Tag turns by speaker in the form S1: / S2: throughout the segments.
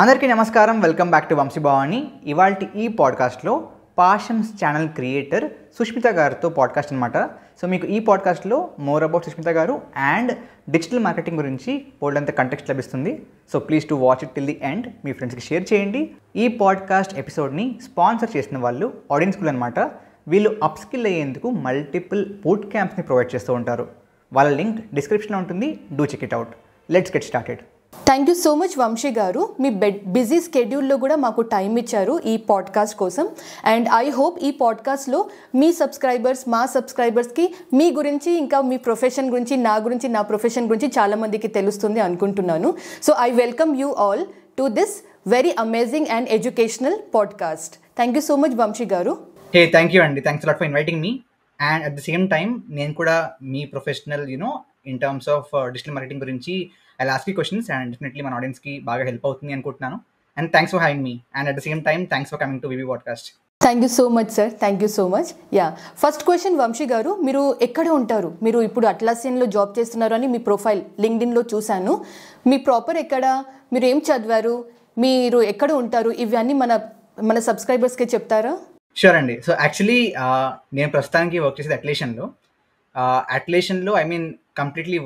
S1: అందరికీ నమస్కారం. Welcome back to Vamshi Bhavani. ఇవాల్టి ఈ పాడ్కాస్ట్లో పాషన్స్ ఛానల్ క్రియేటర్ సుష్మిత గారితో పాడ్కాస్ట్ అనమాట. సో మీకు ఈ పాడ్కాస్ట్లో మోర్ అబౌట్ సుష్మిత గారు అండ్ డిజిటల్ మార్కెటింగ్ గురించి పోల్డంత కంటెక్స్ట్ లభిస్తుంది. So please to watch it till the end. మీ ఫ్రెండ్స్కి షేర్ చేయండి. ఈ పాడ్కాస్ట్ ఎపిసోడ్ని స్పాన్సర్ చేసిన వాళ్ళు ఆడియన్స్ స్కూల్ అనమాట. వీళ్ళు అప్స్కిల్ అయ్యేందుకు మల్టిపుల్ బూట్ క్యాంప్స్ని ప్రొవైడ్ చేస్తూ ఉంటారు. వాళ్ళ లింక్ డిస్క్రిప్షన్లో ఉంటుంది. Do check it out. Let's get started.
S2: Thank you so much Vamshi గారు. మీ బిజీ స్కెడ్యూల్లో కూడా మాకు టైం ఇచ్చారు ఈ పాడ్కాస్ట్ కోసం. అండ్ ఐ హోప్ ఈ పాడ్కాస్ట్లో మీ సబ్స్క్రైబర్స్, మా సబ్స్క్రైబర్స్కి మీ గురించి, ఇంకా మీ ప్రొఫెషన్ గురించి, నా ప్రొఫెషన్ గురించి చాలామందికి తెలుస్తుంది అనుకుంటున్నాను. So I welcome you all to this very amazing and educational podcast. Thank you so much Vamshi garu.
S1: Hey, thank you అండి. Thanks lot for inviting me. And at the same time నేను కూడా మీ professional in terms of digital marketing గురించి I'll ask you questions and definitely మన ఆడియన్స్కి బాగా help అవుతుంది అనుకుంటున్నాను. And thanks for having me. And at the same time thanks for coming to VV podcast.
S2: Thank you so much sir. Thank you so much. First question Vamshi గారు, మీరు ఎక్కడ ఉంటారు? మీరు ఇప్పుడు అట్లాసియన్లో జాబ్ చేస్తున్నారు అని మీ ప్రొఫైల్ లింక్డ్ఇన్లో చూశాను. మీ ప్రాపర్ ఎక్కడ, మీరు ఏం చదివారు, మీరు ఎక్కడ ఉంటారు, ఇవన్నీ మన సబ్స్క్రైబర్స్కి చెప్తారా?
S1: షూర్ అండి. సో యాక్చువల్లీ నేను ప్రస్తుతానికి వర్క్ చేసేది అట్లేషన్లో I mean completely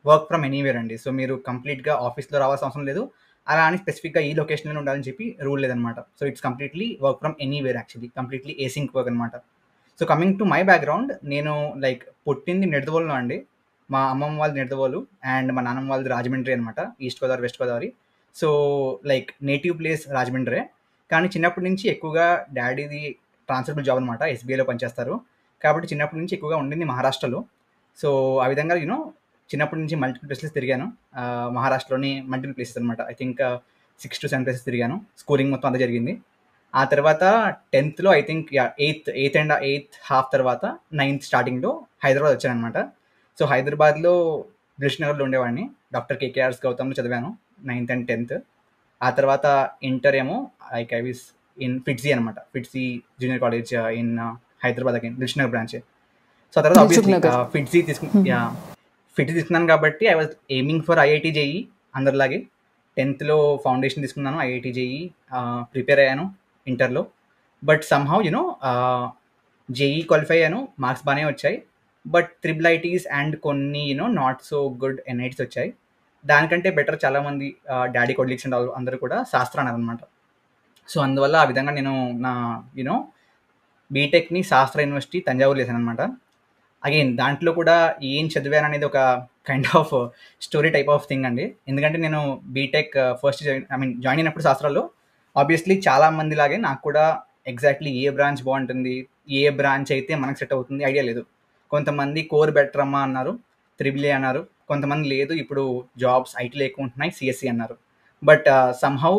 S1: work from anywhere అండి. సో మీరు కంప్లీట్గా ఆఫీస్లో రావాల్సిన అవసరం లేదు. అలా అని స్పెసిఫిక్గా ఈ లొకేషన్లో ఉండాలని చెప్పి రూల్ లేదనమాట. So it's completely work from anywhere, actually completely async work అనమాట. So coming to my background, నేను పుట్టింది నిడదవోలులో అండి. మా అమ్మమ్మ వాళ్ళది నిడదవోలు అండ్ మా నాన్నమ్మ వాళ్ళది రాజమండ్రి అనమాట. East Godavari, west Godavari. So native place రాజమండ్రే. కానీ చిన్నప్పటి నుంచి ఎక్కువగా డాడీది ట్రాన్స్ఫరబుల్ జాబ్ అనమాట. ఎస్బీఐలో పనిచేస్తారు కాబట్టి చిన్నప్పటి నుంచి ఎక్కువగా ఉండింది మహారాష్ట్రలో. సో ఆ విధంగా చిన్నప్పటి నుంచి మల్టిపుల్ ప్లేసెస్ తిరిగాను. మహారాష్ట్రలోని మల్టిపుల్ ప్లేసెస్ అనమాట. ఐ థింక్ 6 to 7 ప్లేసెస్ తిరిగాను. స్కూలింగ్ మొత్తం అంతా జరిగింది. ఆ తర్వాత 10th I think eighth half తర్వాత 9th స్టార్టింగ్లో హైదరాబాద్ వచ్చాను అనమాట. సో హైదరాబాద్లో దిల్షుఖ్నగర్లో ఉండేవాడిని. డాక్టర్ కేకేఆర్స్ గౌతమ్లో చదివాను 9th and 10th. ఆ తర్వాత ఇంటర్ ఏమో ఐ విస్ ఇన్ ఫిట్జీ అనమాట. FIITJEE junior college in Hyderabad again, Dilsukhnagar branch. So ఆ తర్వాత ఆబ్వియస్లీ ఫిట్జీ తీసుకున్నాను కాబట్టి I was aiming for IIT JEE. అందరిలాగే 10th ఫౌండేషన్ తీసుకున్నాను, ఐఐటి జేఈ ప్రిపేర్ అయ్యాను ఇంటర్లో. బట్ సమ్హౌ జేఈ క్వాలిఫై అయ్యాను, మార్క్స్ బాగానే వచ్చాయి. బట్ ట్రిపుల్ ఐటీస్ అండ్ కొన్ని నాట్ సో గుడ్ ఎన్ఐటీస్ వచ్చాయి. దానికంటే బెటర్ చాలామంది డాడీ కొలీగ్స్ అండ్ అందరూ కూడా శాస్త్ర అన్నారనమాట. సో అందువల్ల ఆ విధంగా నేను నా బీటెక్ని శాస్త్ర యూనివర్సిటీ తంజావూరు చేశాను అనమాట. అగైన్ దాంట్లో కూడా ఏం చదివాను అనేది ఒక kind of story type of thing అండి. ఎందుకంటే నేను బీటెక్ ఫస్ట్ జాయిన్ అయినప్పుడు శాస్త్రాల్లో ఆబ్వియస్లీ చాలా మంది లాగే నాకు కూడా ఎగ్జాక్ట్లీ ఏ బ్రాంచ్ బాగుంటుంది, ఏ బ్రాంచ్ అయితే మనకు సెట్ అవుతుంది ఐడియా లేదు. కొంతమంది కోర్ బెటర్ అమ్మా అన్నారు, త్రిబుల్ అన్నారు. కొంతమంది లేదు, ఇప్పుడు జాబ్స్ ఐటీలో ఎక్కువ ఉంటున్నాయి, సిఎస్సి అన్నారు. బట్ సమ్హౌ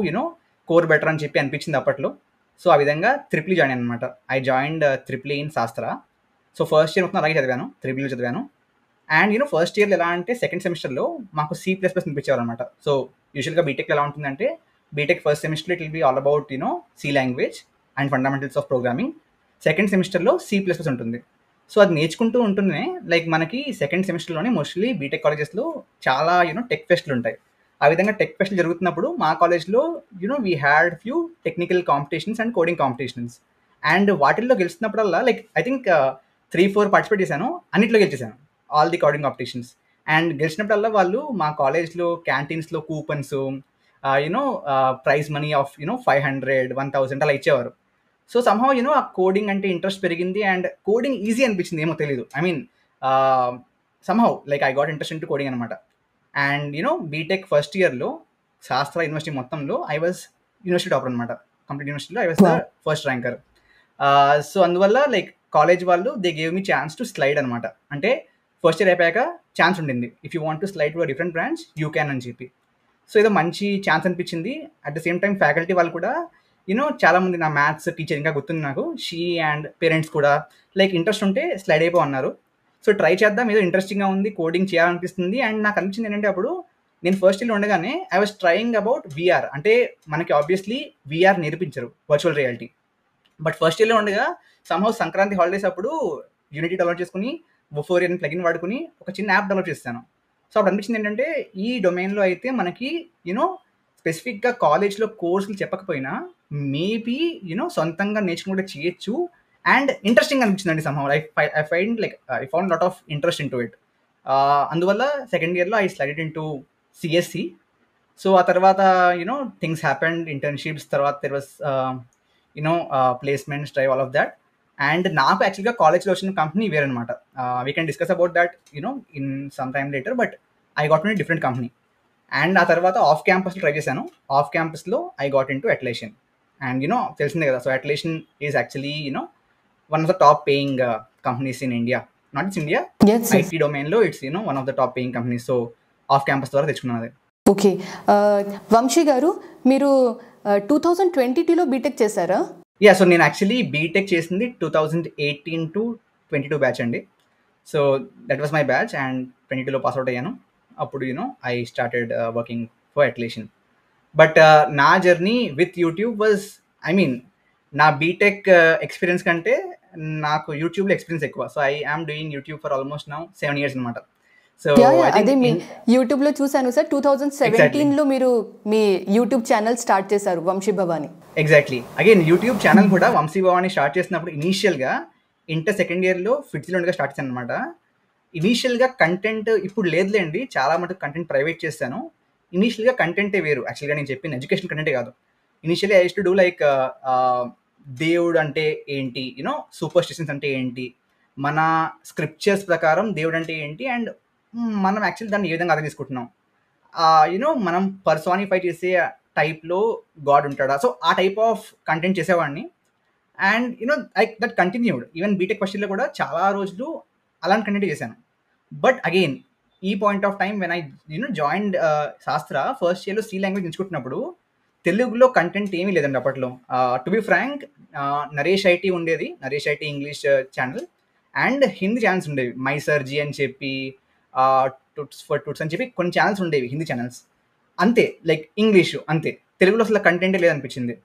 S1: కోర్ బెటర్ అని చెప్పి అనిపించింది అప్పట్లో. సో ఆ విధంగా ట్రిపుల్ జాయిన్ అనమాట. ఐ జాయిన్డ్ ట్రిపుల్ ఇన్ శాస్త్ర. సో ఫస్ట్ ఇయర్ మొత్తం అలాగే చదివాను, ట్రిపుల్ చదివాను. అండ్ ఫస్ట్ ఇయర్లో ఎలా అంటే సెకండ్ సెమిస్టర్లో మాకు C++ నింపించేవారు అనమాట. సో యూజువల్గా బీటెక్లో ఎలా ఉంటుందంటే, బీటెక్ ఫస్ట్ సెమిస్టర్లో it will be all about C language and fundamentals of programming. Second సెమిస్టర్లో C++ ఉంటుంది. సో అది నేర్చుకుంటూ ఉంటూనే మనకి సెకండ్ సెమిస్టర్లోనే మోస్ట్లీ బీటెక్ కాలేజెస్లో చాలా టెక్ ఫెస్ట్లు ఉంటాయి. ఆ విధంగా టెక్ ఫెస్ట్లు జరుగుతున్నప్పుడు మా కాలేజ్లో we had few technical competitions and coding competitions. And వాటిల్లో గెలుస్తున్నప్పుడల్లా ఐ థింక్ 3-4 పార్టిసిపేట్ చేశాను, అన్నింటిలో గెలిచేశాను, all the coding competitions. And గెలిచినప్పుడల్లా వాళ్ళు మా కాలేజ్లో క్యాంటీన్స్లో కూపన్స్ ప్రైజ్ మనీ ఆఫ్ 500, 1000 అలా ఇచ్చేవారు. సో సమ్హౌ ఆ కోడింగ్ అంటే ఇంట్రెస్ట్ పెరిగింది అండ్ కోడింగ్ ఈజీ అనిపించింది, ఏమో తెలీదు. I mean somehow I got interest into coding అనమాట. అండ్ బీటెక్ ఫస్ట్ ఇయర్లో శాస్త్ర యూనివర్సిటీ మొత్తంలో ఐ వాజ్ యూనివర్సిటీ టాపర్ అనమాట. కంప్లీట్ యూనివర్సిటీలో I was the first ranker. So అందువల్ల కాలేజ్ వాళ్ళు they gave me chance to slide అనమాట. అంటే first year అయిపోయాక ఛాన్స్ ఉండింది, if you want to slide to different branch you can అని చెప్పి. సో ఏదో మంచి ఛాన్స్ అనిపించింది. At the same time faculty వాళ్ళు కూడా చాలామంది, నా మ్యాథ్స్ టీచర్ ఇంకా గుర్తుంది నాకు, షీ అండ్ పేరెంట్స్ కూడా ఇంట్రెస్ట్ ఉంటే స్లైడ్ అయిపో అన్నారు. సో ట్రై చేద్దాం, ఏదో ఇంట్రెస్టింగ్గా ఉంది, కోడింగ్ చేయాలనిపిస్తుంది. అండ్ నాకు అనిపించింది ఏంటంటే, అప్పుడు నేను ఫస్ట్ ఇయర్లో ఉండగానే I was trying about VR. అంటే మనకి ఆబ్వియస్లీ VR నేర్పించరు, వర్చువల్ రియాలిటీ. బట్ ఫస్ట్ ఇయర్లో ఉండగా సమ్హౌ సంక్రాంతి హాలిడేస్ అప్పుడు యూనిటీ డౌన్లోడ్ చేసుకుని వోఫోరియన్ ప్లగిన్ వాడుకుని ఒక చిన్న యాప్ డౌన్లోడ్ చేస్తాను. సో అప్పుడు అనిపించింది ఏంటంటే, ఈ డొమైన్లో అయితే మనకి స్పెసిఫిక్గా కాలేజ్లో కోర్సులు చెప్పకపోయినా మేబీ సొంతంగా నేర్చుకుంటే చేయొచ్చు. అండ్ ఇంట్రెస్టింగ్ అనిపించిందండి somehow. I find like I found lot of interest into it. అందువల్ల సెకండ్ ఇయర్లో I slided into CSC. So ఆ తర్వాత థింగ్స్ హ్యాపెండ్, ఇంటర్న్షిప్స్, తర్వాత there was placements, drive, all of that. And నాకు యాక్చువల్గా కాలేజ్లో వచ్చిన కంపెనీ వేరనమాట. We can discuss about that in some time later. But I got in different company. And ఆ తర్వాత ఆఫ్ క్యాంపస్లో ట్రై చేశాను. ఆఫ్ క్యాంపస్లో I got into Atlassian. And తెలిసిందే కదా, so Atlassian is actually one of the top paying companies in India. Not it's India, IT డొమైన్లో it's one of the top paying companies. So off campus ద్వారా తెచ్చుకున్నాను అది.
S2: Okay, Vamshi గారు మీరు 2022లో BTech చేశారా?
S1: యా, సో నేను యాక్చువల్లీ బీటెక్ చేసింది 2018 to 22 బ్యాచ్ అండి. So that was my batch. And 22లో పాస్అవుట్ అయ్యాను. అప్పుడు I started working for Atlassian. But నా journey with YouTube was, I mean నా బీటెక్ ఎక్స్పీరియన్స్ కంటే నాకు యూట్యూబ్లో ఎక్స్పీరియన్స్ ఎక్కువ. So I am doing YouTube for almost now 7 years అనమాట. సో
S2: అదే మీ యూట్యూబ్లో చూసాను సార్, 2017లో మీరు మీ యూట్యూబ్ ఛానల్ స్టార్ట్ చేశారు, Vamshi Bhavani.
S1: Exactly. Again YouTube channel కూడా వంశీ భవాని స్టార్ట్ చేసినప్పుడు ఇనీషియల్గా ఇంటర్ సెకండ్ ఇయర్లో ఫిట్స్లోగా స్టార్ట్ చేశాను అనమాట. ఇనీషియల్గా కంటెంట్ ఇప్పుడు లేదులేండి, చాలా మటుకు కంటెంట్ ప్రైవేట్ చేశాను. ఇనీషియల్గా కంటెంటే వేరు. యాక్చువల్గా నేను చెప్పిన ఎడ్యుకేషన్ కంటెంటే కాదు. Initially I use to do like దేవుడు అంటే ఏంటి, సూపర్ స్టిషన్స్ అంటే ఏంటి, మన స్క్రిప్చర్స్ ప్రకారం దేవుడు అంటే ఏంటి, అండ్ మనం యాక్చువల్లీ దాన్ని ఏ విధంగా అర్థం చేసుకుంటున్నాం, మనం పర్సానిఫై చేసే టైప్లో గాడ్ ఉంటాడా. సో ఆ టైప్ ఆఫ్ కంటెంట్ చేసేవాడిని. And that continued even BTech first ఇయర్లో కూడా చాలా రోజులు అలాంటి కంటెంట్ చేశాను. బట్ అగైన్ ఈ point of time when I joined Sastra first ఇయర్లో సి లాంగ్వేజ్ ఎంచుకుంటున్నప్పుడు తెలుగులో కంటెంట్ ఏమీ లేదండి అప్పట్లో. To be frank, Naresh IT ఉండేది, Naresh IT English channel. And Hindi channels ఉండేవి, మై సర్జీ అని చెప్పి, టుట్స్ ఫర్ టుట్స్ అని చెప్పి కొన్ని ఛానల్స్ ఉండేవి, హిందీ ఛానల్స్. అంతే, లైక్ ఇంగ్లీషు అంతే, తెలుగులో అసలు కంటెంటే లేదనిపించింది.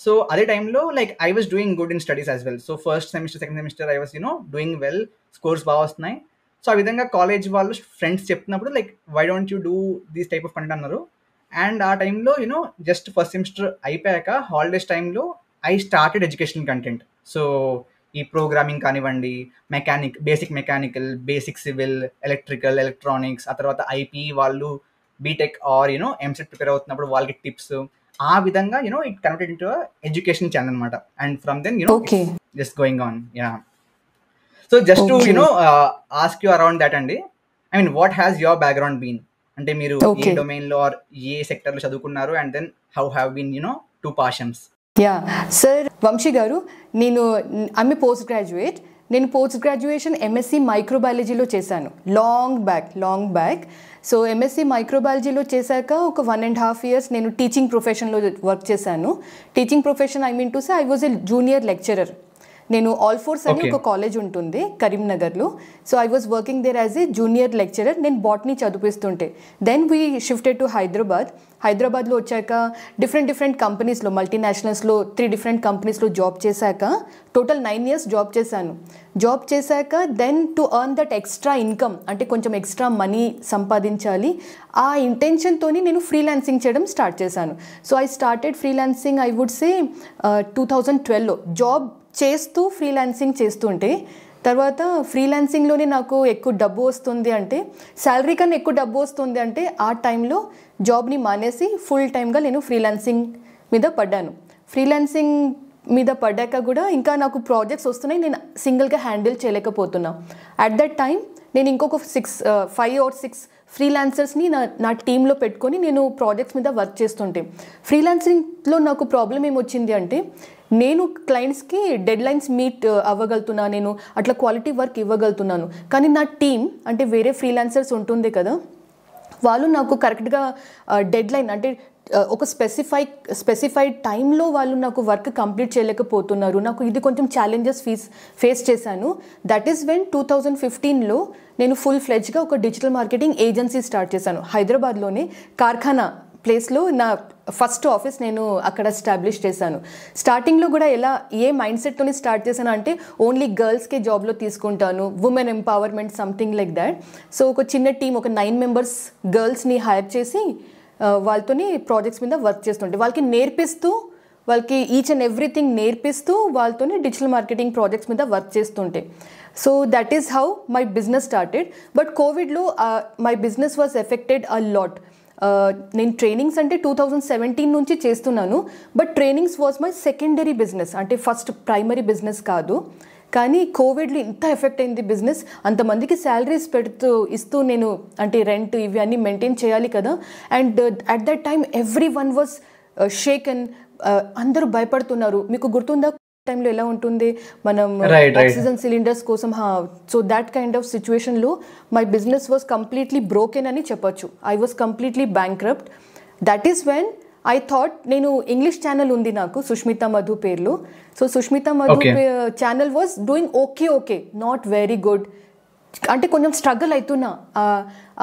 S1: సో అదే టైంలో like I was doing good in studies as well. So first semester second semester I was doing well, scores బాగా వస్తున్నాయి. సో ఆ విధంగా కాలేజ్ వాళ్ళు ఫ్రెండ్స్ చెప్తున్నప్పుడు like why don't you do these type of content అన్నారు. And ఆ టైంలో just first semester అయిపోయాక హాలిడేస్ టైంలో I started education content. So ఈ ప్రోగ్రామింగ్ కానివ్వండి, basic mechanical, basic civil, electrical, electronics, ఆ తర్వాత ఐపీ వాళ్ళు బీటెక్ ఆర్ ఎంసెట్ ప్రిపేర్ అవుతున్నప్పుడు వాళ్ళకి టిప్స్, ఆ విధంగా it converted into education channel అనమాట. And from then just going on. Yeah, so just to ask you around that అండి. I mean what has your background been, అంటే మీరు ఏ డొమైన్లో ఆర్ ఏ సెక్టర్లో చదువుకున్నారు, and then how have been two passions.
S2: Yeah sir, Vamshi garu, I'm post graduate. నేను post graduation MSc మైక్రోబయాలజీలో చేశాను లాంగ్ బ్యాక్. సో ఎంఎస్సి మైక్రోబయాలజీలో చేశాక ఒక 1.5 years నేను టీచింగ్ ప్రొఫెషన్లో వర్క్ చేశాను. Teaching profession I mean to say I was a junior lecturer. నేను ఆల్ ఫోర్స్ అని ఒక కాలేజ్ ఉంటుంది కరీంనగర్లో. So I was working there as a junior lecturer. నేను బాటనీ చదివిస్తుంటే దెన్ వీ షిఫ్టెడ్ టు హైదరాబాద్లో వచ్చాక డిఫరెంట్ కంపెనీస్లో, మల్టీనేషనల్స్లో 3 different కంపెనీస్లో జాబ్ చేశాక టోటల్ 9 years జాబ్ చేశాను. జాబ్ చేశాక then to earn that extra income, అంటే కొంచెం ఎక్స్ట్రా మనీ సంపాదించాలి, ఆ ఇంటెన్షన్తోని నేను ఫ్రీలాన్సింగ్ చేయడం స్టార్ట్ చేశాను. So I started freelancing I would say 2012లో. జాబ్ చేస్తూ ఫ్రీలాన్సింగ్ చేస్తుంటే తర్వాత ఫ్రీలాన్సింగ్లోనే నాకు ఎక్కువ డబ్బు వస్తుంది అంటే, శాలరీ కన్నా ఎక్కువ డబ్బు వస్తుంది అంటే ఆ టైంలో జాబ్ని మానేసి ఫుల్ టైమ్గా నేను ఫ్రీలాన్సింగ్ మీద పడ్డాను. ఫ్రీలాన్సింగ్ మీద పడ్డాక కూడా ఇంకా నాకు ప్రాజెక్ట్స్ వస్తున్నాయి, నేను సింగిల్గా హ్యాండిల్ చేయలేకపోతున్నా. అట్ దట్ టైం నేను ఇంకొక 5 or 6 ఫ్రీలాన్సర్స్ని నా టీంలో పెట్టుకొని నేను ప్రాజెక్ట్స్ మీద వర్క్ చేస్తుంటే, ఫ్రీలాన్సింగ్లో నాకు ప్రాబ్లం ఏమొచ్చింది అంటే, నేను క్లయింట్స్కి డెడ్ లైన్స్ మీట్ అవ్వగలుగుతున్నా, నేను అట్లా క్వాలిటీ వర్క్ ఇవ్వగలుగుతున్నాను. కానీ నా టీం అంటే వేరే ఫ్రీలాన్సర్స్ ఉంటుంది కదా, వాళ్ళు నాకు కరెక్ట్గా డెడ్ లైన్ అంటే ఒక స్పెసిఫైడ్ టైంలో వాళ్ళు నాకు వర్క్ కంప్లీట్ చేయలేకపోతున్నారు. నాకు ఇది కొంచెం ఛాలెంజెస్ ఫేస్ చేశాను. దట్ ఈస్ వెన్ 2015లో నేను ఫుల్ ఫ్లెడ్జ్గా ఒక డిజిటల్ మార్కెటింగ్ ఏజెన్సీ స్టార్ట్ చేశాను. హైదరాబాద్లోనే కార్ఖానా ప్లేస్లో నా ఫస్ట్ ఆఫీస్ నేను అక్కడ ఎస్టాబ్లిష్ చేశాను. స్టార్టింగ్లో కూడా ఏ మైండ్ సెట్తోని స్టార్ట్ చేశాను అంటే, ఓన్లీ గర్ల్స్కే జాబ్లో తీసుకుంటాను, women empowerment something like that. So ఒక చిన్న టీం, ఒక 9 members గర్ల్స్ని హైర్ చేసి వాళ్ళతోని ప్రాజెక్ట్స్ మీద వర్క్ చేస్తుంటే వాళ్ళకి నేర్పిస్తూ వాళ్ళకి ఈచ్ అండ్ ఎవ్రీథింగ్ నేర్పిస్తూ వాళ్ళతోని డిజిటల్ మార్కెటింగ్ ప్రాజెక్ట్స్ మీద వర్క్ చేస్తుంటే. So that is how my business started. But కోవిడ్లో my business was affected a lot. నేను ట్రైనింగ్స్ అంటే 2017 నుంచి చేస్తున్నాను. But trainings was my secondary business, అంటే ఫస్ట్ ప్రైమరీ బిజినెస్ కాదు. కానీ కోవిడ్లో ఇంత ఎఫెక్ట్ అయింది బిజినెస్. అంతమందికి శాలరీస్ ఇస్తూ నేను అంటే రెంట్ ఇవి అన్నీ మెయింటైన్ చేయాలి కదా. And at that time every one was షేకెన్. అందరూ భయపడుతున్నారు. మీకు గుర్తుందా టైంలో ఎలా ఉంటుంది, మనం ఆక్సిజన్ సిలిండర్స్ కోసం. సో దాట్ కైండ్ ఆఫ్ సిచ్యువేషన్లో my business was completely broken అని చెప్పొచ్చు. I was completely bankrupt. That is when I thought, నేను ఇంగ్లీష్ ఛానల్ ఉంది నాకు సుష్మిత మధు పేర్లు. So Sushmita Madhu channel was doing okay, not very good, అంటే కొంచెం స్ట్రగుల్ అవుతున్నా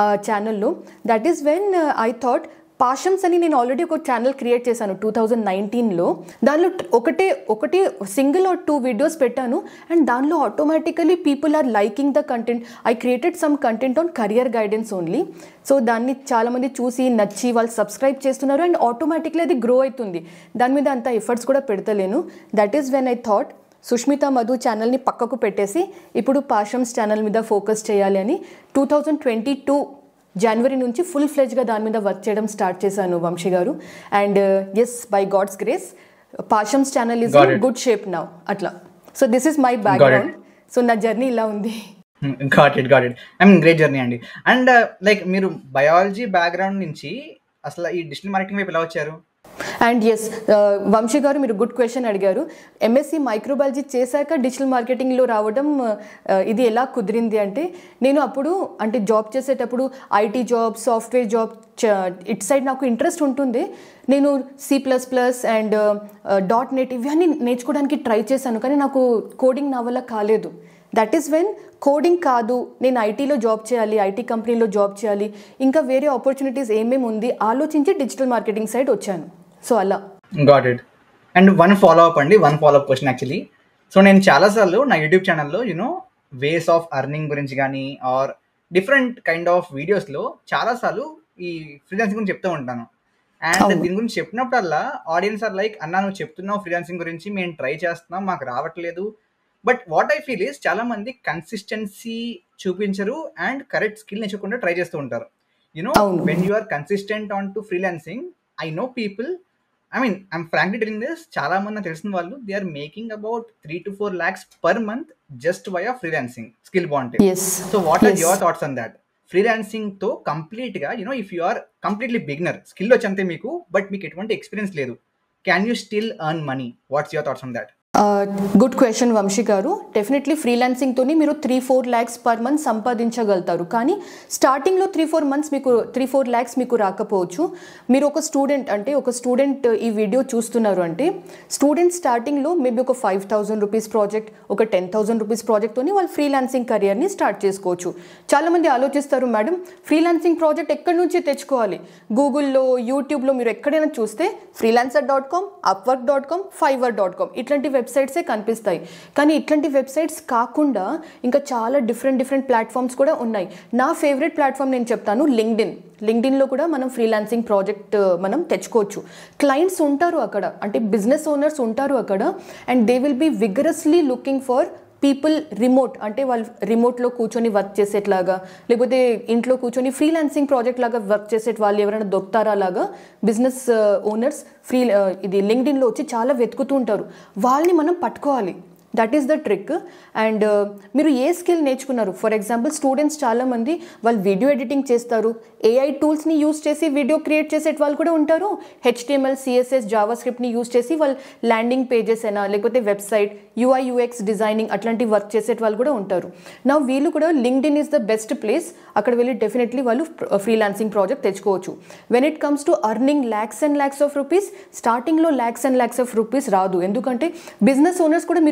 S2: ఆ ఛానల్లో. That is when I thought పాషమ్స్ అని నేను ఆల్రెడీ ఒక ఛానల్ క్రియేట్ చేశాను 2019లో. దానిలో ఒకటి సింగిల్ ఆర్ 2 వీడియోస్ పెట్టాను. అండ్ దానిలో automatically people are liking the content. I created some content on career guidance only. So దాన్ని చాలామంది చూసి నచ్చి వాళ్ళు సబ్స్క్రైబ్ చేస్తున్నారు. అండ్ ఆటోమేటిక్లీ అది గ్రో అవుతుంది. దాని మీద అంత ఎఫర్ట్స్ కూడా పెడతలేను. That is when I thought Sushmitha Madhu ఛానల్ని పక్కకు పెట్టేసి ఇప్పుడు పాషమ్స్ ఛానల్ మీద ఫోకస్ చేయాలి అని 2022 జనవరి నుంచి ఫుల్ ఫ్లెజ్గా దాని మీద వర్క్ చేయడం స్టార్ట్ చేశాను Vamshi garu. And yes, by God's grace Pashams channel is in good shape now. అట్లా. So this is my background. So నా జర్నీ ఇలా ఉంది.
S1: Got it. I mean great journey అండి. అండ్ లైక్ మీరు బయాలజీ బ్యాక్గ్రౌండ్ నుంచి అసలు ఈ డిజిటల్ మార్కెటింగ్ వైపు ఎలా వచ్చారు?
S2: అండ్ ఎస్, వంశీ గారు మీరు గుడ్ క్వశ్చన్ అడిగారు. ఎంఎస్సి మైక్రోబయాలజీ చేశాక డిజిటల్ మార్కెటింగ్లో రావడం ఇది ఎలా కుదిరింది అంటే, నేను అప్పుడు అంటే జాబ్ చేసేటప్పుడు IT job, software job it side నాకు ఇంట్రెస్ట్ ఉంటుంది. నేను C++ అండ్ .NET ఇవన్నీ నేర్చుకోవడానికి ట్రై చేశాను. కానీ నాకు కోడింగ్ నా వల్ల కాలేదు. దట్ ఈస్ వెన్ కోడింగ్ కాదు, నేను ఐటీలో జాబ్ చేయాలి, ఐటీ కంపెనీలో జాబ్ చేయాలి, ఇంకా వేరే ఆపర్చునిటీస్ ఏమేమి ఉంది ఆలోచించి డిజిటల్ మార్కెటింగ్ సైడ్ వచ్చాను. సో అలా.
S1: Got it. And one follow up question actually. So నేను చాలాసార్లు నా యూట్యూబ్ ఛానల్లో వేస్ ఆఫ్ అర్నింగ్ గురించి కానీ ఆర్ డిఫరెంట్ కైండ్ ఆఫ్ వీడియోస్లో చాలాసార్లు ఈ ఫ్రీలాన్సింగ్ గురించి చెప్తూ ఉంటాను. అండ్ దీని గురించి చెప్పినప్పుడల్లా ఆడియన్స్ ఆర్ లైక్, అన్నా నువ్వు చెప్తున్నావు ఫ్రీలాన్సింగ్ గురించి, మేము ట్రై చేస్తున్నాం, మాకు రావట్లేదు. But what I feel is చాలా మంది కన్సిస్టెన్సీ చూపించరు అండ్ కరెక్ట్ స్కిల్ నేర్చుకుంటే ట్రై చేస్తూ ఉంటారు. When you are consistent on to freelancing, I know people, I mean I'm frankly telling this, చాలా మంది నాకు తెలిసిన వాళ్ళు they are making about 3 to 4 lakhs per month just via of freelancing skill బాగుంటే. So what are your thoughts on that? Freelancing తో complete గా if you are completely beginner, skill వచ్చంతే మీకు, బట్ మీకు ఎటువంటి ఎక్స్పీరియన్స్ లేదు, can you still earn money? What's your thoughts on that?
S2: Good question Vamshi గారు. Definitely ఫ్రీలాన్సింగ్తో మీరు 3-4 lakhs పర్ మంత్ సంపాదించగలుగుతారు. కానీ స్టార్టింగ్లో 3-4 lakhs మీకు రాకపోవచ్చు. మీరు ఒక స్టూడెంట్ ఈ వీడియో చూస్తున్నారు అంటే, స్టూడెంట్ స్టార్టింగ్లో మేబీ ఒక 5,000 రూపీస్ ప్రాజెక్ట్, ఒక 10,000 రూపీస్ ప్రాజెక్ట్తో వాళ్ళు ఫ్రీలాన్సింగ్ కెరియర్ని స్టార్ట్ చేసుకోవచ్చు. చాలామంది ఆలోచిస్తారు, మేడం ఫ్రీలాన్సింగ్ ప్రాజెక్ట్ ఎక్కడి నుంచి తెచ్చుకోవాలి? గూగుల్లో, యూట్యూబ్లో మీరు ఎక్కడైనా చూస్తే freelancer.com, upwork.com, fiverr.com ఇట్లాంటి వెబ్సైట్సే కనిపిస్తాయి. కానీ ఇట్లాంటి వెబ్సైట్స్ కాకుండా ఇంకా చాలా డిఫరెంట్ ప్లాట్ఫామ్స్ కూడా ఉన్నాయి. నా ఫేవరెట్ ప్లాట్ఫామ్ నేను చెప్తాను, లింక్డ్ఇన్లో కూడా మనం ఫ్రీలాన్సింగ్ ప్రాజెక్ట్ మనం తెచ్చుకోవచ్చు. క్లయింట్స్ ఉంటారు అక్కడ, అంటే బిజినెస్ ఓనర్స్ ఉంటారు అక్కడ, and they will be vigorously looking for people remote, అంటే వాళ్ళు రిమోట్లో కూర్చొని వర్క్ చేసేట్లాగా, లేకపోతే ఇంట్లో కూర్చొని ఫ్రీలాన్సింగ్ ప్రాజెక్ట్ లాగా వర్క్ చేసే వాళ్ళు ఎవరైనా దొరుకుతారా లాగా బిజినెస్ ఓనర్స్ ఇది లింక్డ్ఇన్లో వచ్చి చాలా వెతుకుతూ ఉంటారు. వాళ్ళని మనం పట్టుకోవాలి. That is the trick. And మీరు ఏ స్కిల్ నేర్చుకున్నారు? ఫర్ ఎగ్జాంపుల్ స్టూడెంట్స్ చాలామంది వాళ్ళు వీడియో ఎడిటింగ్ చేస్తారు, ఏఐ టూల్స్ని యూజ్ చేసి వీడియో క్రియేట్ చేసే వాళ్ళు కూడా ఉంటారు. HTML, CSS, జావాస్క్రిప్ట్ని యూజ్ చేసి వాళ్ళు ల్యాండింగ్ పేజెస్ అయినా లేకపోతే వెబ్సైట్ UI UX డిజైనింగ్ అట్లాంటి వర్క్ చేసే వాళ్ళు కూడా ఉంటారు. నా వీళ్ళు కూడా LinkedIn is the best place. అక్కడ వెళ్ళి డెఫినెట్లీ వాళ్ళు ఫ్రీలాన్సింగ్ ప్రాజెక్ట్ తెచ్చుకోవచ్చు. When it comes to earning lakhs and lakhs of rupees, స్టార్టింగ్లో lakhs and lakhs of rupees రాదు. ఎందుకంటే బిజినెస్ ఓనర్స్ కూడా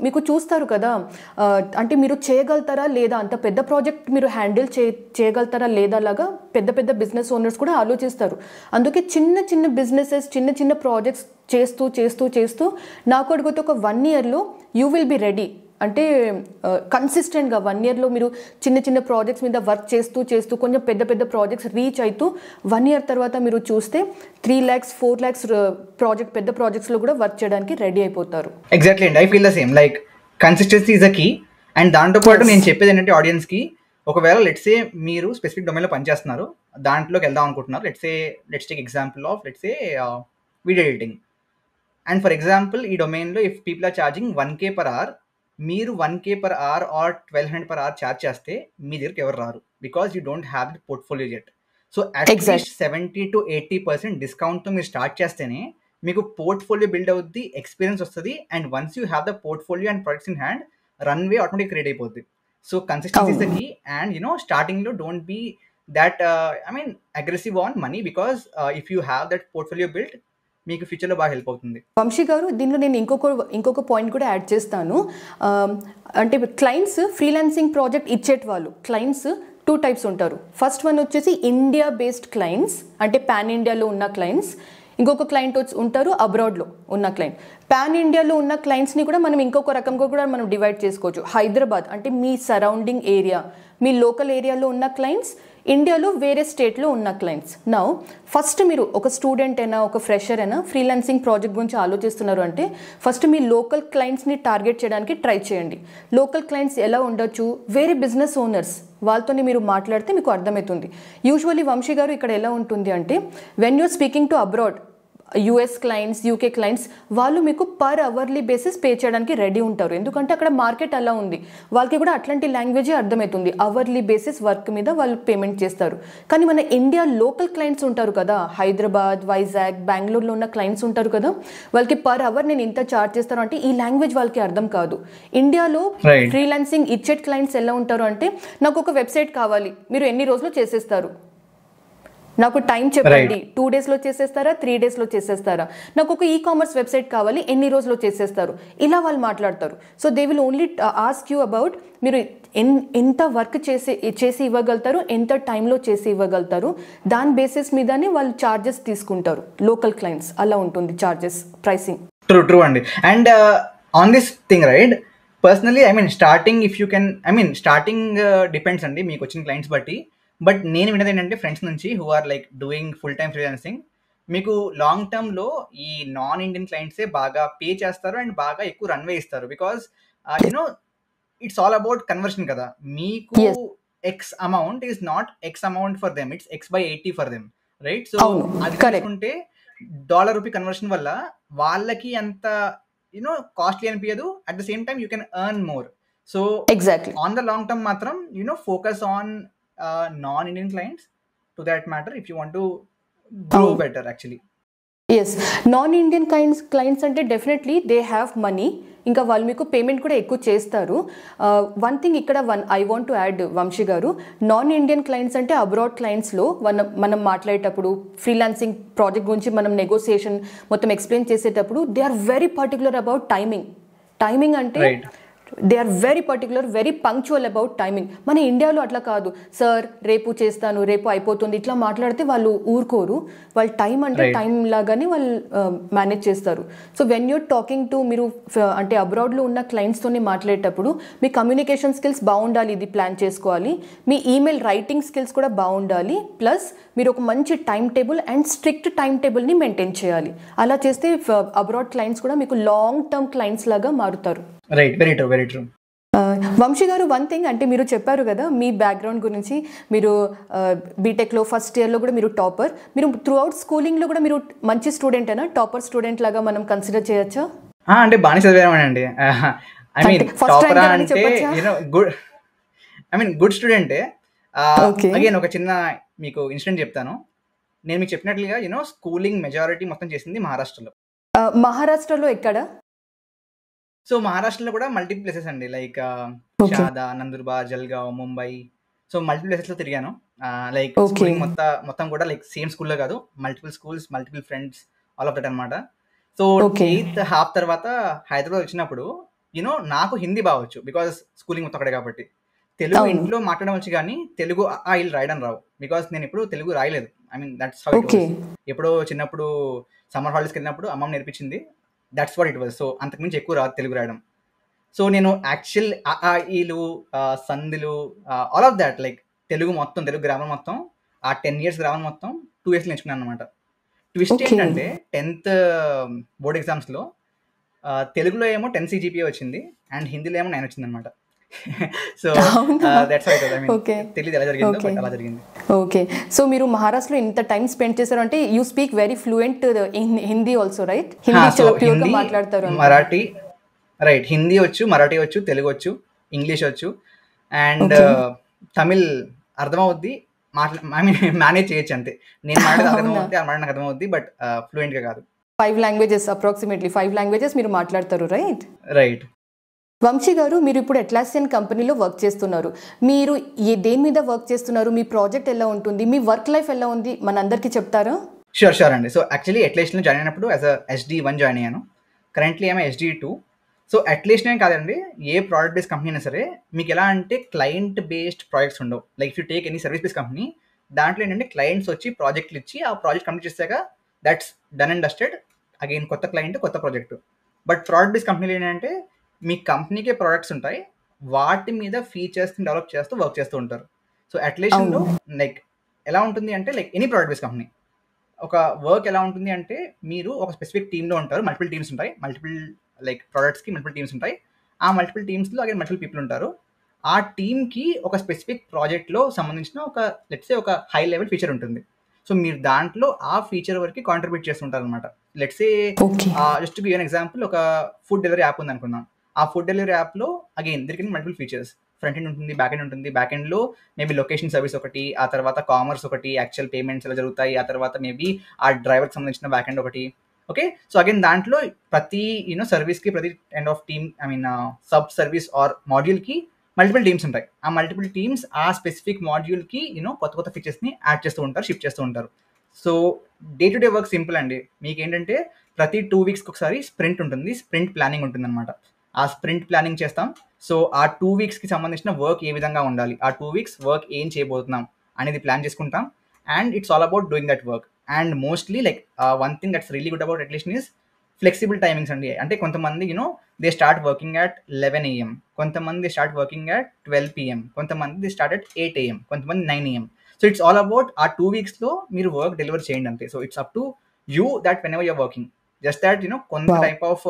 S2: మీకు చూస్తారు కదా, అంటే మీరు చేయగలుగుతారా లేదా, అంత పెద్ద ప్రాజెక్ట్ మీరు హ్యాండిల్ చేయగలుగుతారా లేదా లాగా పెద్ద బిజినెస్ ఓనర్స్ కూడా ఆలోచిస్తారు. అందుకే చిన్న బిజినెసెస్, చిన్న ప్రాజెక్ట్స్ చేస్తూ నాకు అడిగితే ఒక 1 yearలో యూ విల్ బి రెడీ. అంటే కన్సిస్టెంట్గా 1 ఇయర్లో మీరు చిన్న చిన్న ప్రాజెక్ట్స్ మీద వర్క్ చేస్తూ చేస్తూ కొంచెం పెద్ద పెద్ద ప్రాజెక్ట్స్ రీచ్ అవుతూ 1 ఇయర్ తర్వాత మీరు చూస్తే 3 lakhs 4 lakhs ప్రాజెక్ట్ పెద్ద ప్రాజెక్ట్స్లో కూడా వర్క్ చేయడానికి రెడీ అయిపోతారు.
S1: ఎగ్జాక్ట్లీ అండి, I feel the same. Like consistency is a key. And దాంతో పాటు నేను చెప్పేది ఏంటంటే ఆడియన్స్కి, ఒకవేళ లెట్సే మీరు స్పెసిఫిక్ డొమైన్లో పనిచేస్తున్నారు, దాంట్లోకి వెళ్దాం అనుకుంటున్నారు, let's take example of video editing. And for example ఈ డొమైన్లో if people are charging 1K per hour, మీరు 1K per hour or 1200 per hour charge చేస్తే మీ దగ్గరికి ఎవరు రారు, because you don't have the portfolio yet. So at least 70 to 80% డిస్కౌంట్తో మీరు స్టార్ట్ చేస్తేనే మీకు పోర్ట్ఫోలియో బిల్డ్ అవుద్ది, ఎక్స్పీరియన్స్ వస్తుంది. And once you have the portfolio and products in hand, runway automatic create అయిపోద్ది. So consistency is the key. And స్టార్టింగ్లో don't be that aggressive on money, because if you have that portfolio build, మీకు ఫ్యూచర్లో బాగా help అవుతుంది.
S2: వంశీ గారు, దీనిలో నేను ఇంకొక పాయింట్ కూడా యాడ్ చేస్తాను. అంటే క్లయింట్స్ ఫ్రీలాన్సింగ్ ప్రాజెక్ట్ ఇచ్చేటి వాళ్ళు క్లయింట్స్ 2 types ఉంటారు. ఫస్ట్ వన్ వచ్చేసి ఇండియా బేస్డ్ క్లయింట్స్, అంటే పాన్ ఇండియాలో ఉన్న క్లయింట్స్. ఇంకొక క్లయింట్ ఉంటారు అబ్రాడ్లో ఉన్న క్లయింట్. పాన్ ఇండియాలో ఉన్న క్లయింట్స్ని కూడా మనం ఇంకొక రకంగా కూడా మనం డివైడ్ చేసుకోవచ్చు. హైదరాబాద్ అంటే మీ సరౌండింగ్ ఏరియా, మీ లోకల్ ఏరియాలో ఉన్న క్లయింట్స్, ఇండియాలో వేరే స్టేట్లో ఉన్న క్లయింట్స్. నౌ ఫస్ట్ మీరు ఒక స్టూడెంట్ అయినా ఒక ఫ్రెషర్ అయినా ఫ్రీలాన్సింగ్ ప్రాజెక్ట్ గురించి ఆలోచిస్తున్నారు అంటే ఫస్ట్ మీ లోకల్ క్లయింట్స్ని టార్గెట్ చేయడానికి ట్రై చేయండి. లోకల్ క్లయింట్స్ ఎలా ఉండొచ్చు, వేరే బిజినెస్ ఓనర్స్, వాళ్ళతోనే మీరు మాట్లాడితే మీకు అర్థమవుతుంది. యూజువల్లీ వంశీ గారు ఇక్కడ ఎలా ఉంటుంది అంటే when you're speaking to abroad, US clients, UK clients, వాళ్ళు మీకు పర్ అవర్లీ బేసిస్ పే చేయడానికి రెడీ ఉంటారు. ఎందుకంటే అక్కడ మార్కెట్ అలా ఉంది, వాళ్ళకి కూడా అట్లాంటి లాంగ్వేజే అర్థమవుతుంది. అవర్లీ బేసిస్ వర్క్ మీద వాళ్ళు పేమెంట్ చేస్తారు. కానీ మన ఇండియా లోకల్ క్లయింట్స్ ఉంటారు కదా, హైదరాబాద్, వైజాగ్, బెంగళూరులో ఉన్న క్లయింట్స్ ఉంటారు కదా, వాళ్ళకి పర్ అవర్ నేను ఇంత ఛార్జ్ చేస్తాను అంటే ఈ లాంగ్వేజ్ వాళ్ళకి అర్థం కాదు. ఇండియాలో ఫ్రీలాన్సింగ్ ఇచ్చే క్లయింట్స్ ఎలా ఉంటారు అంటే నాకు ఒక వెబ్సైట్ కావాలి, మీరు ఎన్ని రోజులు చేసేస్తారు, నాకు టైం చెప్పండి, 2 daysలో చేసేస్తారా, 3 daysలో చేసేస్తారా, నాకు ఒక ఈకామర్స్ వెబ్సైట్ కావాలి, ఎన్ని రోజుల్లో చేసేస్తారు, ఇలా వాళ్ళు మాట్లాడతారు. So they will only ask you about మీరు ఎంత వర్క్ చేసి ఇవ్వగలుగుతారు, ఎంత టైంలో చేసి ఇవ్వగలుగుతారు, దాని బేసిస్ మీదనే వాళ్ళు ఛార్జెస్ తీసుకుంటారు. లోకల్ క్లయింట్స్ అలా ఉంటుంది ఛార్జెస్, ప్రైసింగ్.
S1: ట్రూ అండి. And on this thing right, personally starting if you can starting depends అండి మీకు వచ్చిన క్లయింట్స్ బట్టి. బట్ నేను విన్నది ఏంటంటే ఫ్రెండ్స్ నుంచి who are like doing full time freelancing, మీకు లాంగ్ టర్మ్లో ఈ నాన్ ఇండియన్ క్లయింట్సే బాగా పే చేస్తారు అండ్ బాగా ఎక్కువ రన్వే ఇస్తారు. Because it's all about conversion కదా. మీకు x amount is not x amount for them, it's x/80 for them, right? So అది తీసుకుంటే $రూపీ కన్వర్షన్ వల్ల వాళ్ళకి అంత కాస్ట్లీ అనిపించదు. At the same time you can earn more. So on the long term మాత్రం focus on non-Indian clients to that matter if you want to grow better actually.
S2: Yes, non-Indian clients అంటే definitely they have money, ఇంకా వాళ్ళు మీకు payment కూడా ఎక్కువ చేస్తారు. One thing ఇక్కడ I want to add Vamshi గారు, నాన్ ఇండియన్ క్లయింట్స్ అంటే అబ్రాడ్ క్లయింట్స్లో మనం మాట్లాడేటప్పుడు ఫ్రీలాన్సింగ్ ప్రాజెక్ట్ గురించి మనం నెగోసియేషన్ మొత్తం ఎక్స్ప్లెయిన్ చేసేటప్పుడు they are very particular about timing అంటే they are very particular, very punctual about timing. మన ఇండియాలో అట్లా కాదు, సార్ రేపు చేస్తాను, రేపు అయిపోతుంది, ఇట్లా మాట్లాడితే వాళ్ళు ఊరుకోరు. వాళ్ళు టైం అంటే టైం లాగానే వాళ్ళు మేనేజ్ చేస్తారు. So when you're talking to మీరు అంటే అబ్రాడ్లో ఉన్న క్లయింట్స్తోనే మాట్లాడేటప్పుడు మీ కమ్యూనికేషన్ స్కిల్స్ బాగుండాలి, ఇది ప్లాన్ చేసుకోవాలి. మీ ఈమెయిల్ రైటింగ్ స్కిల్స్ కూడా బాగుండాలి. ప్లస్ మీరు ఒక మంచి time table and strict time టేబుల్ని మెయింటైన్ చేయాలి. అలా చేస్తే అబ్రాడ్ క్లయింట్స్ కూడా మీకు లాంగ్ టర్మ్ క్లయింట్స్ లాగా మారుతారు.
S1: Right, very true.
S2: వంశీ గారు, వన్ థింగ్ అంటే మీరు చెప్పారు కదా మీ బ్యాక్గ్రౌండ్ గురించి, మీరు బీటెక్లో ఫస్ట్ ఇయర్లో కూడా మీరు టాపర్, మీరు త్రూ అవుట్ స్కూలింగ్లో కూడా మీరు మంచి స్టూడెంట్ అయినా, టాపర్ స్టూడెంట్ లాగా మనం కన్సిడర్ చేయొచ్చా?
S1: అంటే బాగా చదివామండి. గుడ్ స్టూడెంటే. అగైన్ ఒక చిన్న మీకు ఇన్సిడెంట్ చెప్తాను. నేను మీకు చెప్పినట్లుగా స్కూలింగ్ మెజారిటీ మొత్తం చేసింది మహారాష్ట్రలో.
S2: మహారాష్ట్రలో ఎక్కడ?
S1: సో మహారాష్ట్రలో కూడా మల్టిపుల్ ప్లేసెస్ అండి, like Shahada, Nandurbar, Jalgaon, Mumbai. So multiple places లో తిరిగాను. లైక్ స్కూలింగ్ మొత్తం కూడా లైక్ సేమ్ స్కూల్లో కాదు, multiple schools, multiple friends, all of that అనమాట. సో 8th half తర్వాత హైదరాబాద్ వచ్చినప్పుడు నాకు హిందీ బావచ్చు, బికాస్ స్కూలింగ్ మొత్తం అక్కడే కాబట్టి. తెలుగు ఇంట్లో మాట్లాడడం వచ్చు కానీ తెలుగు ఇలా రాయడం రావు, బికాస్ నేను ఎప్పుడు తెలుగు రాయలేదు. That's how it was. ఎప్పుడో చిన్నప్పుడు సమ్మర్ హాలిడేస్కి వెళ్ళినప్పుడు అమ్మమ్మ నేర్పించింది, that's what it was. So అంతకుమించి ఎక్కువ రాదు తెలుగు రాయడం. సో నేను యాక్చువల్ ఈలు సందులు all of that like Telugu మొత్తం, తెలుగు గ్రామర్ మొత్తం, ఆ 10 years గ్రామర్ మొత్తం 2 years నేర్చుకున్నాను అనమాట. Twist
S2: okay.
S1: ఏంటంటే 10th బోర్డ్ ఎగ్జామ్స్లో తెలుగులో ఏమో 10 CGPA వచ్చింది అండ్ హిందీలో ఏమో 9 వచ్చింది అనమాట. సో
S2: అవునా?
S1: That's I mean
S2: okay.
S1: తెలియదు ఎలా జరిగిందో,
S2: ఓకే.
S1: బట్ అలా జరిగింది.
S2: ఓకే. సో మీరు మహారాష్ట్రలో ఇంత టైం స్పెండ్ చేశారు అంటే you speak very fluent Hindi also, right? Hindi
S1: so
S2: చాలా ప్యూర్గా
S1: హిందీ,
S2: మాట్లాడతారు అనుకుంటా.
S1: మరాఠీ, రైట్, హిందీ వచ్చు, మరాఠీ వచ్చు, తెలుగు వచ్చు, ఇంగ్లీష్ వచ్చు అండ్
S2: ఓకే.
S1: తమిళ్ అర్థమవుద్ది, ఐ మీన్ మేనేజ్ చేయొచ్చు అంతే. నేను మాట్లాడేది
S2: అవునా?
S1: అర్థమవుద్ది, ఆ మాట నాకు అర్థమవుద్ది, బట్ ఫ్లూయెంట్గా కాదు.
S2: 5 languages, అప్రాక్సిమేట్లీ 5 languages మీరు మాట్లాడతారు, రైట్?
S1: రైట్.
S2: వంశీ గారు, మీరు ఇప్పుడు అట్లాసియన్ కంపెనీలో వర్క్ చేస్తున్నారు. మీరు దేని మీద వర్క్ చేస్తున్నారు? మీ ప్రాజెక్ట్ ఎలా ఉంటుంది? మీ వర్క్ లైఫ్ ఎలా ఉంది? మనందరికీ చెప్తారా?
S1: షూర్ అండి. సో యాక్చువల్లీ అట్లేషన్లో జాయిన్ అయినప్పుడు యాజ్ SD1 జాయిన్ అయ్యాను. కరెంట్లీ ఏమో SD2. సో అట్లేషన్ ఏం కాదండి, ఏ ప్రోడక్ట్ బేస్డ్ కంపెనీ అయినా సరే మీకు ఎలా అంటే క్లయింట్ బేస్డ్ ప్రాజెక్ట్స్ ఉండవు. Like if you take any service based company, దాంట్లో ఏంటంటే క్లయింట్స్ వచ్చి ప్రాజెక్టులు ఇచ్చి ఆ ప్రాజెక్ట్ కంప్లీట్ చేసాక that's done and dusted, again కొత్త క్లయింట్, కొత్త ప్రాజెక్ట్. బట్ ప్రోడక్ట్ బేస్డ్ కంపెనీలు ఏంటంటే మీ కంపెనీకే ప్రోడక్ట్స్ ఉంటాయి, వాటి మీద ఫీచర్స్ని డెవలప్ చేస్తూ వర్క్ చేస్తూ ఉంటారు. సో అట్లేషన్లో
S2: అవును.
S1: లైక్ ఎలా ఉంటుంది అంటే like any product based company ఒక వర్క్ ఎలా ఉంటుంది అంటే మీరు ఒక స్పెసిఫిక్ టీంలో ఉంటారు, మల్టిపుల్ టీమ్స్ ఉంటాయి, మల్టిపుల్ లైక్ ప్రోడక్ట్స్కి మల్టిపుల్ టీమ్స్ ఉంటాయి. ఆ మల్టిపుల్ టీమ్స్లో అగైన్ మల్టిపుల్ పీపుల్ ఉంటారు. ఆ టీమ్కి ఒక స్పెసిఫిక్ ప్రాజెక్ట్లో సంబంధించిన ఒక లెట్సే ఒక హై లెవెల్ ఫీచర్ ఉంటుంది. సో మీరు దాంట్లో ఆ ఫీచర్ వరకు కాంట్రిబ్యూట్ చేస్తుంటారు అనమాట. Let's say
S2: okay.
S1: Just give an example, ఒక ఫుడ్ డెలివరీ యాప్ ఉంది అనుకుందాం. ఆ ఫుడ్ డెలివరీ యాప్లో అగైన్ దొరికిన మల్టిపుల్ ఫీచర్స్, ఫ్రంట్ ఎండ్ ఉంటుంది, బ్యాక్ ఎండ్ ఉంటుంది. బ్యాక్ ఎండ్లో మేబీ లొకేషన్ సర్వీస్ ఒకటి, ఆ తర్వాత కామర్స్ ఒకటి, యాక్చువల్ పేమెంట్స్ ఎలా జరుగుతాయి, ఆ తర్వాత మేబీ ఆ డ్రైవర్కి సంబంధించిన బ్యాక్ ఎండ్ ఒకటి. ఓకే, సో అగైన్ దాంట్లో ప్రతి సర్వీస్కి, ప్రతి end of team, I mean sub service or మాడ్యూల్కి మల్టిపుల్ టీమ్స్ ఉంటాయి. ఆ మల్టిపుల్ టీమ్స్ ఆ స్పెసిఫిక్ మాడ్యూల్కి కొత్త కొత్త ఫీచర్స్ని యాడ్ చేస్తూ ఉంటారు, షిఫ్ట్ చేస్తూ ఉంటారు. So day to day work simple అండి. మీకు ఏంటంటే ప్రతి 2 weeksకి ఒకసారి స్ప్రింట్ ఉంటుంది, స్ప్రింట్ ప్లానింగ్ ఉంటుంది అనమాట. ఆ స్ప్రింట్ ప్లానింగ్ చేస్తాం. సో ఆ 2 weeksకి సంబంధించిన వర్క్ ఏ విధంగా ఉండాలి, ఆ 2 weeks వర్క్ ఏం చేయబోతున్నాం అనేది ప్లాన్ చేసుకుంటాం. And it's all about doing that work. And mostly like one thing that's really good about at least is flexible timings అండి. అంటే కొంతమంది దే స్టార్ట్ వర్కింగ్ అట్ 11 AM, కొంతమంది స్టార్ట్ వర్కింగ్ అట్ 12 PM, కొంతమంది దే స్టార్ట్ అట్ 8 AM, కొంతమంది 9 AM. So it's all about uh 2 weeksలో మీరు వర్క్ డెలివర్ చేయండి అంతే. So it's up to you that whenever you're working. Just that కొంత
S2: Wow.
S1: Type of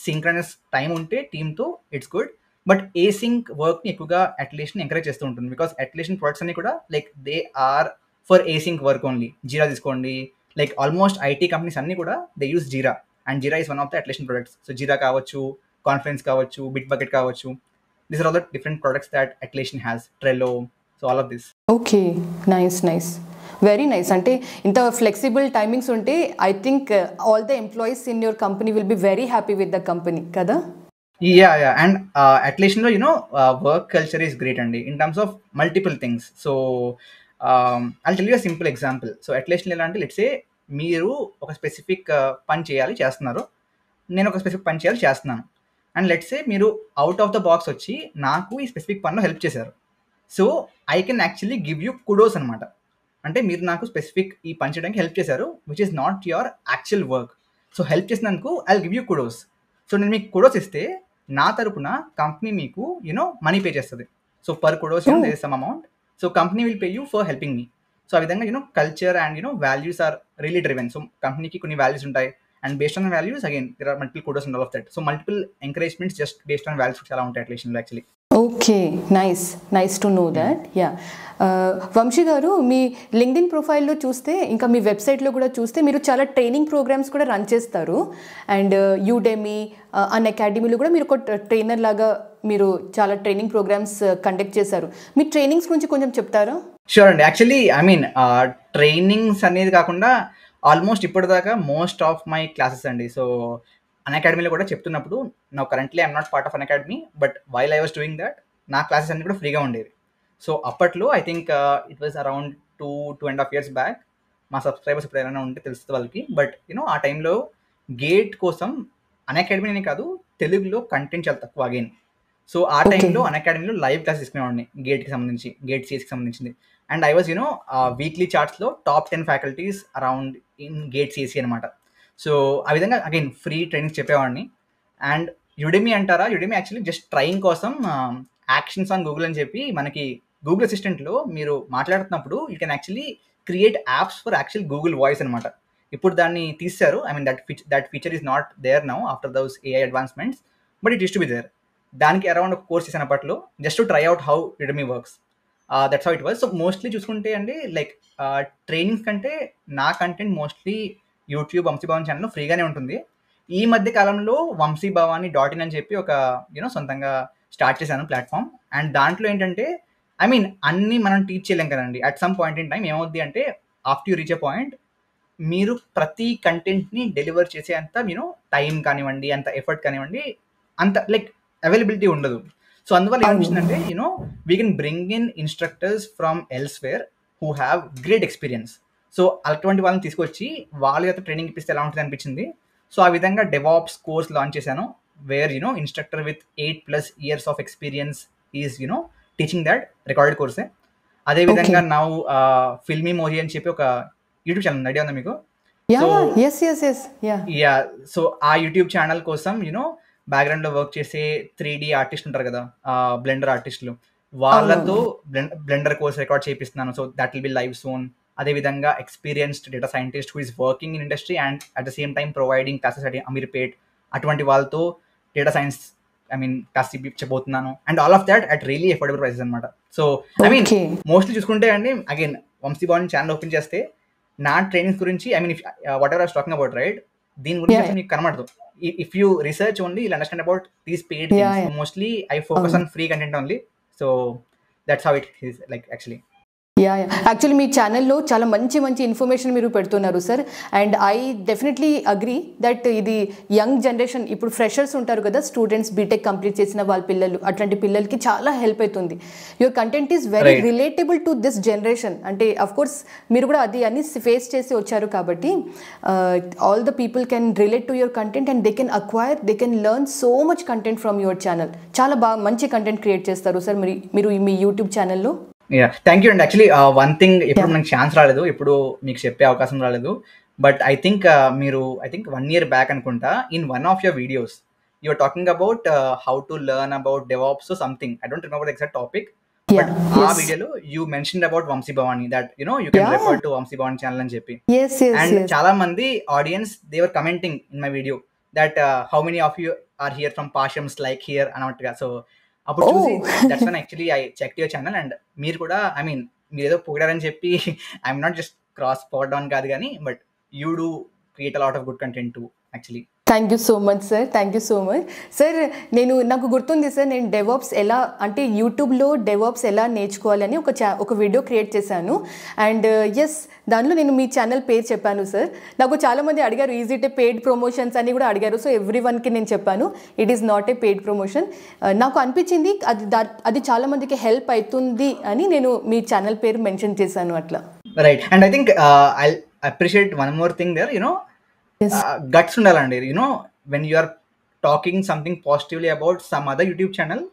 S1: synchronous time ఉంటే టీమ్తో it's good. But ఏసింక్ వర్క్ని ఎక్కువగా అట్లేషన్ encourage చేస్తూ ఉంటుంది. బికాస్ అట్లేషన్ ప్రొడక్ట్స్ అన్ని కూడా like they are for async work only. Jira తీసుకోండి, like almost IT companies అన్ని కూడా they use Jira, and Jira is one of the Atlassian products. So Jira కావచ్చు, కాన్ఫరెన్స్ కావచ్చు, బిట్ బకెట్ కావచ్చు, these are all the different products that Atlassian has, Trello, so all of this.
S2: Okay, nice, very nice. అంటే ఇంత flexible timings ఉంటే I think all the employees in your company will be very happy with the company కదా.
S1: Yeah. And Atlassianలో work culture is great అండి in terms of multiple things. So I'll tell you a simple example. So Atlassian ఎలా అంటే let's say మీరు ఒక specific పని చేస్తున్నారు, నేను ఒక స్పెసిఫిక్ పని చేస్తున్నాను. అండ్ లెట్స్ సే మీరు అవుట్ ఆఫ్ ద బాక్స్ వచ్చి నాకు ఈ స్పెసిఫిక్ పనిలో హెల్ప్ చేశారు. So I can actually give you kudos అనమాట. అంటే మీరు నాకు స్పెసిఫిక్ ఈ పని చేయడానికి హెల్ప్ చేశారు, which is not your actual work. So help చేసినందుకు I give you kudos. So నేను మీకు కుడోస్ ఇస్తే నా తరపున కంపెనీ మీకు మనీ పే చేస్తుంది. So per kudos there is some amount. So company will pay you for helping me. So ఆ విధంగా culture and values are really driven. So కంపెనీకి కొన్ని వాల్యూస్ ఉంటాయి, and based on values again there are multiple kudos and all of that. So multiple encouragements just based on values చాలా ఉంటాయి అట్లీస్ట్లో actually.
S2: Okay, nice to know that. Yeah, Vamshi గారు, మీ LinkedIn ప్రొఫైల్లో చూస్తే, ఇంకా మీ వెబ్సైట్లో కూడా చూస్తే మీరు చాలా ట్రైనింగ్ ప్రోగ్రామ్స్ కూడా రన్ చేస్తారు. అండ్ యూడెమీ, అన్ అకాడమీలో కూడా మీరు ఒక ట్రైనర్ లాగా మీరు చాలా ట్రైనింగ్ ప్రోగ్రామ్స్ కండక్ట్ చేశారు. మీ ట్రైనింగ్స్ గురించి కొంచెం చెప్తారా?
S1: షూర్ అండి. యాక్చువల్లీ ఐ మీన్ ట్రైనింగ్స్ అనేది కాకుండా ఆల్మోస్ట్ ఇప్పటిదాకా మోస్ట్ ఆఫ్ మై క్లాసెస్ అండి. సో అన్ అకాడమీలో కూడా చెప్తున్నప్పుడు నా currently I'm not part of an academy, but while I was doing that నా క్లాసెస్ అన్ని కూడా ఫ్రీగా ఉండేవి. సో అప్పట్లో I think it was around 2.5 years back. మా సబ్స్క్రైబర్స్ ఇప్పుడు ఏమైనా ఉంటే తెలుస్తుంది వాళ్ళకి. బట్ ఆ టైంలో గేట్ కోసం అన్ అకాడమీ కాదు, తెలుగులో కంటెంట్ చాలా తక్కువ అగైన్. సో ఆ టైంలో అన్ అకాడమీలో లైవ్ క్లాస్ తీసుకునేవాడిని గేట్కి సంబంధించి, గేట్ సిఎస్కి సంబంధించింది. అండ్ ఐ వాజ్ వీక్లీ చార్ట్స్లో top 10 faculties around in GATE CSC అనమాట. సో ఆ విధంగా అగైన్ ఫ్రీ ట్రైనింగ్స్ చెప్పేవాడిని. అండ్ యుడెమీ అంటారా? యుడెమీ యాక్చువల్లీ జస్ట్ ట్రైయింగ్ కోసం యాక్షన్స్ ఆన్ గూగుల్ అని చెప్పి మనకి గూగుల్ అసిస్టెంట్లో మీరు మాట్లాడుతున్నప్పుడు you can actually create apps for actual Google voice అనమాట. ఇప్పుడు దాన్ని తీశారు. I mean that feature is not there now after those AI advancements, but it use to be there. దానికి అరౌండ్ ఒక కోర్స్ చేసిన అప్పట్లో just to try out how Udemy works. That's how it was. So mostly చూసుకుంటే అండి like trainings కంటే నా content mostly YouTube వంశీభవన్ ఛానల్లో ఫ్రీగానే ఉంటుంది. ఈ మధ్య కాలంలో వంశీభవాని.in అని చెప్పి ఒక సొంతంగా స్టార్ట్ చేశాను ప్లాట్ఫామ్. అండ్ దాంట్లో ఏంటంటే ఐ మీన్ అన్నీ మనం టీచ్ చేయలేం కదండి. At some point in time ఏమవుద్ది అంటే after you reach a point మీరు ప్రతి కంటెంట్ని డెలివర్ చేసే అంత టైం కానివ్వండి, అంత ఎఫర్ట్ కానివ్వండి, అంత లైక్ అవైలబిలిటీ ఉండదు. సో అందువల్ల ఏమనిపిస్తుందంటే we can bring in instructors from elsewhere who have great experience. So అటువంటి వాళ్ళని తీసుకొచ్చి వాళ్ళ యొక్క ట్రైనింగ్ ఇప్పిస్తే ఎలా ఉంటుంది అనిపించింది. సో ఆ విధంగా డెవాప్స్ కోర్స్ లాంచ్ చేశాను, where instructor with 8+ years of experience is teaching that recorded కోర్సే. అదేవిధంగా నా ఫిల్మీ మోజీ అని చెప్పి ఒక యూట్యూబ్ ఛానల్ ఐడియా ఉందా మీకు? సో ఆ యూట్యూబ్ ఛానల్ కోసం బ్యాక్గ్రౌండ్లో వర్క్ చేసే 3D ఆర్టిస్ట్ ఉంటారు కదా, బ్లెండర్ ఆర్టిస్టులు, వాళ్ళతో బ్లెండర్ కోర్స్ రికార్డ్ చేపిస్తున్నాను. So that will be live soon. అదేవిధంగా experienced data scientist who is working in industry and at the same time providing classes at Ameerpet, అటువంటి వాళ్ళతో డేటా సైన్స్ క్లాస్ చెప్పబోతున్నాను. And all of that at really affordable prices అనమాట. So I mean mostly చూసుకుంటే అండి again వంశీభవన్ channel open చేస్తే నా trainings గురించి what ever I was talking about right, దీని గురించి మీకు కనబడదు. If you research only you'll understand about these paid things. Mostly I focus on free content only. So that's how it is like actually.
S2: Actually మీ ఛానల్లో చాలా మంచి information మీరు పెడుతున్నారు sir. And I definitely agree that ఇది young generation, ఇప్పుడు freshers ఉంటారు కదా, స్టూడెంట్స్ బీటెక్ కంప్లీట్ చేసిన వాళ్ళ పిల్లలు, అట్లాంటి పిల్లలకి చాలా హెల్ప్ అవుతుంది. Your content is very relatable to this generation. అంటే అఫ్ కోర్స్ మీరు కూడా అన్ని ఫేస్ చేసి వచ్చారు కాబట్టి all the people can relate to your content and they can learn so much content from your channel. చాలా బాగా మంచి కంటెంట్ క్రియేట్ చేస్తారు సార్ మీరు మీ యూట్యూబ్ ఛానల్లో.
S1: థ్యాంక్ యూ అండి. యాక్చువల్లీ వన్ థింగ్, ఎప్పుడు మనకి ఛాన్స్ రాలేదు, ఎప్పుడు మీకు చెప్పే అవకాశం రాలేదు. But I think 1 year back అనుకుంటా, in one of your videos you are talking about how to learn about DevOps something. I don't remember the exact topic, but ఆ వీడియోలో you mentioned about వంశీభవాని, that you can refer to వంశీభవాని channel అని చెప్పి. And చాలా మంది audience they were commenting in my video that how many of you are here from పాషమ్స్ like here అన్నట్టుగా. So అప్పుడు చూసి that's one actually I check your channel. And మీరు కూడా I mean మీరు ఏదో పొగిడారని చెప్పి I'm not just cross power down కాదు కానీ, but you do create a lot of good content to actually.
S2: Thank you so much sir. Thank you so much sir. నాకు గుర్తుంది sir, నేను డెవాప్స్ ఎలా అంటే యూట్యూబ్లో డెవాప్స్ ఎలా నేర్చుకోవాలని ఒక వీడియో క్రియేట్ చేశాను. అండ్ దానిలో నేను మీ ఛానల్ పేరు చెప్పాను సార్. నాకు చాలామంది అడిగారు is it A paid promotions అని కూడా అడిగారు. సో ఎవ్రీ వన్కి నేను చెప్పాను it is not a paid promotion. నాకు అనిపించింది అది చాలామందికి హెల్ప్ అవుతుంది అని నేను మీ ఛానల్ పేరు మెన్షన్ చేశాను అట్లా.
S1: Right. And I think I appreciate one more thing there, guts ఉండాలండి. When you are talking something positively about some other YouTube channel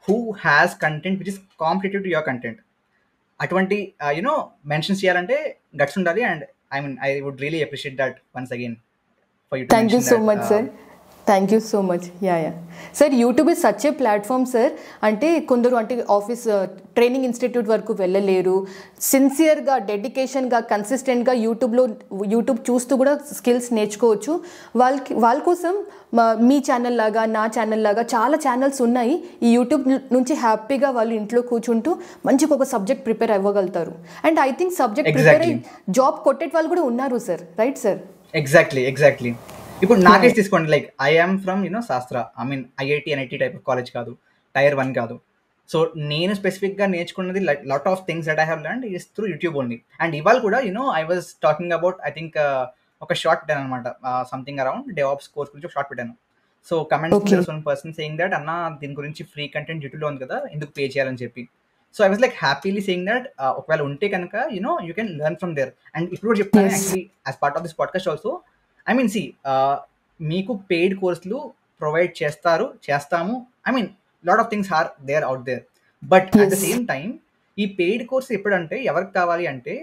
S1: who has content which is competitive to your content, అటువంటి mention చేయాలంటే guts ఉండాలి. And I would really appreciate that once again for you.
S2: Thank you so much sir. Thank you so much. Sir YouTube is such a platform sir. అంటే కొందరు అంటే office training institute వరకు వెళ్ళలేరు, సిన్సియర్గా డెడికేషన్గా కన్సిస్టెంట్గా YouTube చూస్తూ కూడా స్కిల్స్ నేర్చుకోవచ్చు. వాళ్ళ కోసం మీ ఛానల్ లాగా నా ఛానల్ లాగా చాలా ఛానల్స్ ఉన్నాయి. ఈ యూట్యూబ్ నుంచి హ్యాపీగా వాళ్ళు ఇంట్లో కూర్చుంటూ మంచిగా ఒక సబ్జెక్ట్ ప్రిపేర్ అవ్వగలుగుతారు. And I think subject prepare అయ్యి జాబ్ కొట్టే వాళ్ళు కూడా ఉన్నారు సార్. Right sir?
S1: ఎగ్జాక్ట్లీ. ఇప్పుడు నాకేసి తీసుకోండి, లైక్ ఐఎమ్ ఫ్రమ్ శాస్త్ర, IIT NIT type of college కాదు, Tier 1 కాదు. సో నేను స్పెసిఫిక్గా నేర్చుకున్నది lot of things that I have learned is through YouTube only. And ఇవాళ కూడా I was talking about I think ఒక షార్ట్ పెట్టాను అనమాట, సంథింగ్ అరౌండ్ డెవాప్స్ కోర్స్ గురించి ఒక షార్ట్ పెట్టాను. So comments one person saying that అన్న దీని గురించి ఫ్రీ కంటెంట్ యూట్యూబ్లో ఉంది కదా, ఎందుకు పే చేయాలని చెప్పి. So I was like happily saying that ఒకవేళ ఉంటే కనుక you can learn from there. And ఇప్పుడు కూడా చెప్తాను actually as part of this podcast also, మీకు పెయిడ్ కోర్సులు ప్రొవైడ్ చేస్తాము. Lot of things are there out there. But at the same time ఈ పెయిడ్ కోర్స్ ఎప్పుడంటే ఎవరికి కావాలి అంటే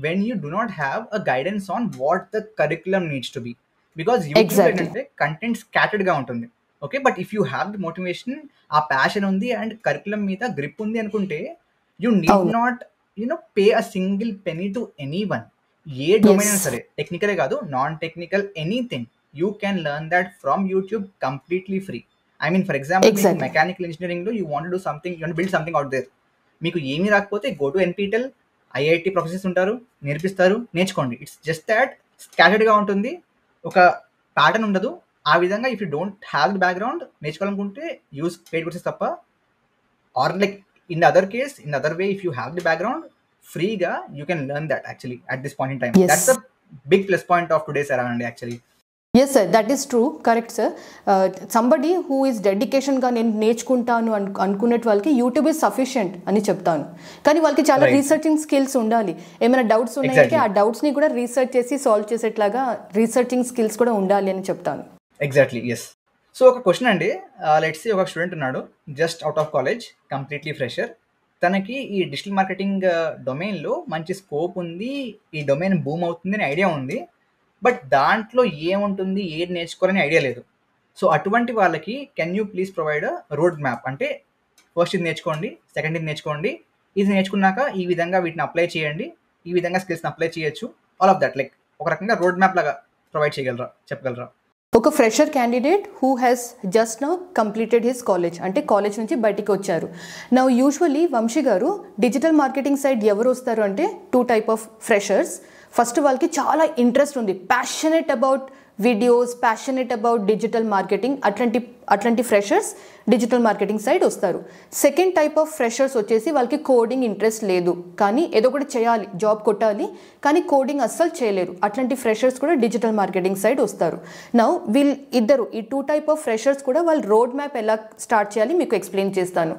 S1: when you do not have a guidance on what the curriculum needs to be. Because YouTube ఏంటంటే content scattered గా ఉంటుంది. Okay, but if you have the motivation, uh passion ఉంది and curriculum మీద grip ఉంది అనుకుంటే you need not pay a single penny to anyone. ఏ domain అయినా సరే, టెక్నికలే కాదు, non technical, anything you can learn that from YouTube completely free. I mean for example, మీకు మెకానికల్ ఇంజనీరింగ్ లో you want do something, you want build something out there. మీకు ఏమీ రాకపోతే గో టు ఎన్పీటెల్, ఐఐటి ప్రొఫెసర్స్ ఉంటారు, నేర్పిస్తారు, నేర్చుకోండి. It's just that స్కాటర్డ్గా ఉంటుంది, ఒక ప్యాటర్న్ ఉండదు. ఆ విధంగా if you don't have the background, నేర్చుకోవాలనుకుంటే యూస్ పెయిడ్ కోర్సెస్ తప్ప. Or like in the other case, in the other way, if you have the background, ఫ్రీగా you can learn that actually at this point in time. That's the big plus point of today's era అండి actually.
S2: Yes sir, that is true, correct sir. Somebody who is డెడికేషన్గా నేను నేర్చుకుంటాను అనుకునే వాళ్ళకి YouTube is sufficient అని చెప్తాను. కానీ వాళ్ళకి చాలా రీసెర్చింగ్ స్కిల్స్ ఉండాలి. ఏమైనా డౌట్స్ ఉన్నాయంటే ఆ డౌట్స్ని కూడా రీసెర్చ్ చేసి సాల్వ్ చేసేట్లాగా రీసెర్చింగ్ స్కిల్స్ కూడా ఉండాలి అని చెప్తాను.
S1: Exactly, yes. సో ఒక క్వశ్చన్ అండి, లెట్స్ సే ఒక స్టూడెంట్ ఉన్నాడు, just out of college, completely fresher. తనకి ఈ డిజిటల్ మార్కెటింగ్ డొమైన్లో మంచి స్కోప్ ఉంది, ఈ డొమైన్ బూమ్ అవుతుంది అని ఐడియా ఉంది, బట్ దాంట్లో ఏముంటుంది, ఏది నేర్చుకోవాలని ఐడియా లేదు. సో అటువంటి వాళ్ళకి can you please provide road map? అంటే ఫస్ట్ ఇది నేర్చుకోండి, సెకండ్ ఇది నేర్చుకోండి, ఇది నేర్చుకున్నాక ఈ విధంగా వీటిని అప్లై చేయండి, ఈ విధంగా స్కిల్స్ని అప్లై చేయొచ్చు, ఆల్ ఆఫ్ దట్, లైక్ ఒక రకంగా రోడ్ మ్యాప్ లాగా ప్రొవైడ్ చేయగలరా, చెప్పగలరా?
S2: ఒక fresher candidate who has just now completed his college, అంటే కాలేజ్ నుంచి బయటికి వచ్చారు. నౌ యూజువల్లీ వంశీ గారు డిజిటల్ మార్కెటింగ్ సైడ్ ఎవరు వస్తారు అంటే 2 types ఆఫ్ ఫ్రెషర్స్. ఫస్ట్ వాళ్ళకి చాలా ఇంట్రెస్ట్ ఉంది, passionate about videos, passionate about digital marketing, అట్లాంటి ఫ్రెషర్స్ డిజిటల్ మార్కెటింగ్ సైడ్ వస్తారు. సెకండ్ టైప్ ఆఫ్ ఫ్రెషర్స్ వచ్చేసి వాళ్ళకి కోడింగ్ ఇంట్రెస్ట్ లేదు, కానీ ఏదో ఒకటి చేయాలి, జాబ్ కొట్టాలి, కానీ కోడింగ్ అస్సలు చేయలేరు. అట్లాంటి ఫ్రెషర్స్ కూడా డిజిటల్ మార్కెటింగ్ సైడ్ వస్తారు. నౌ వీళ్ళిద్దరు, ఈ 2 types ఆఫ్ ఫ్రెషర్స్ కూడా వాళ్ళు రోడ్ మ్యాప్ ఎలా స్టార్ట్ చేయాలి మీకు ఎక్స్ప్లెయిన్ చేస్తాను.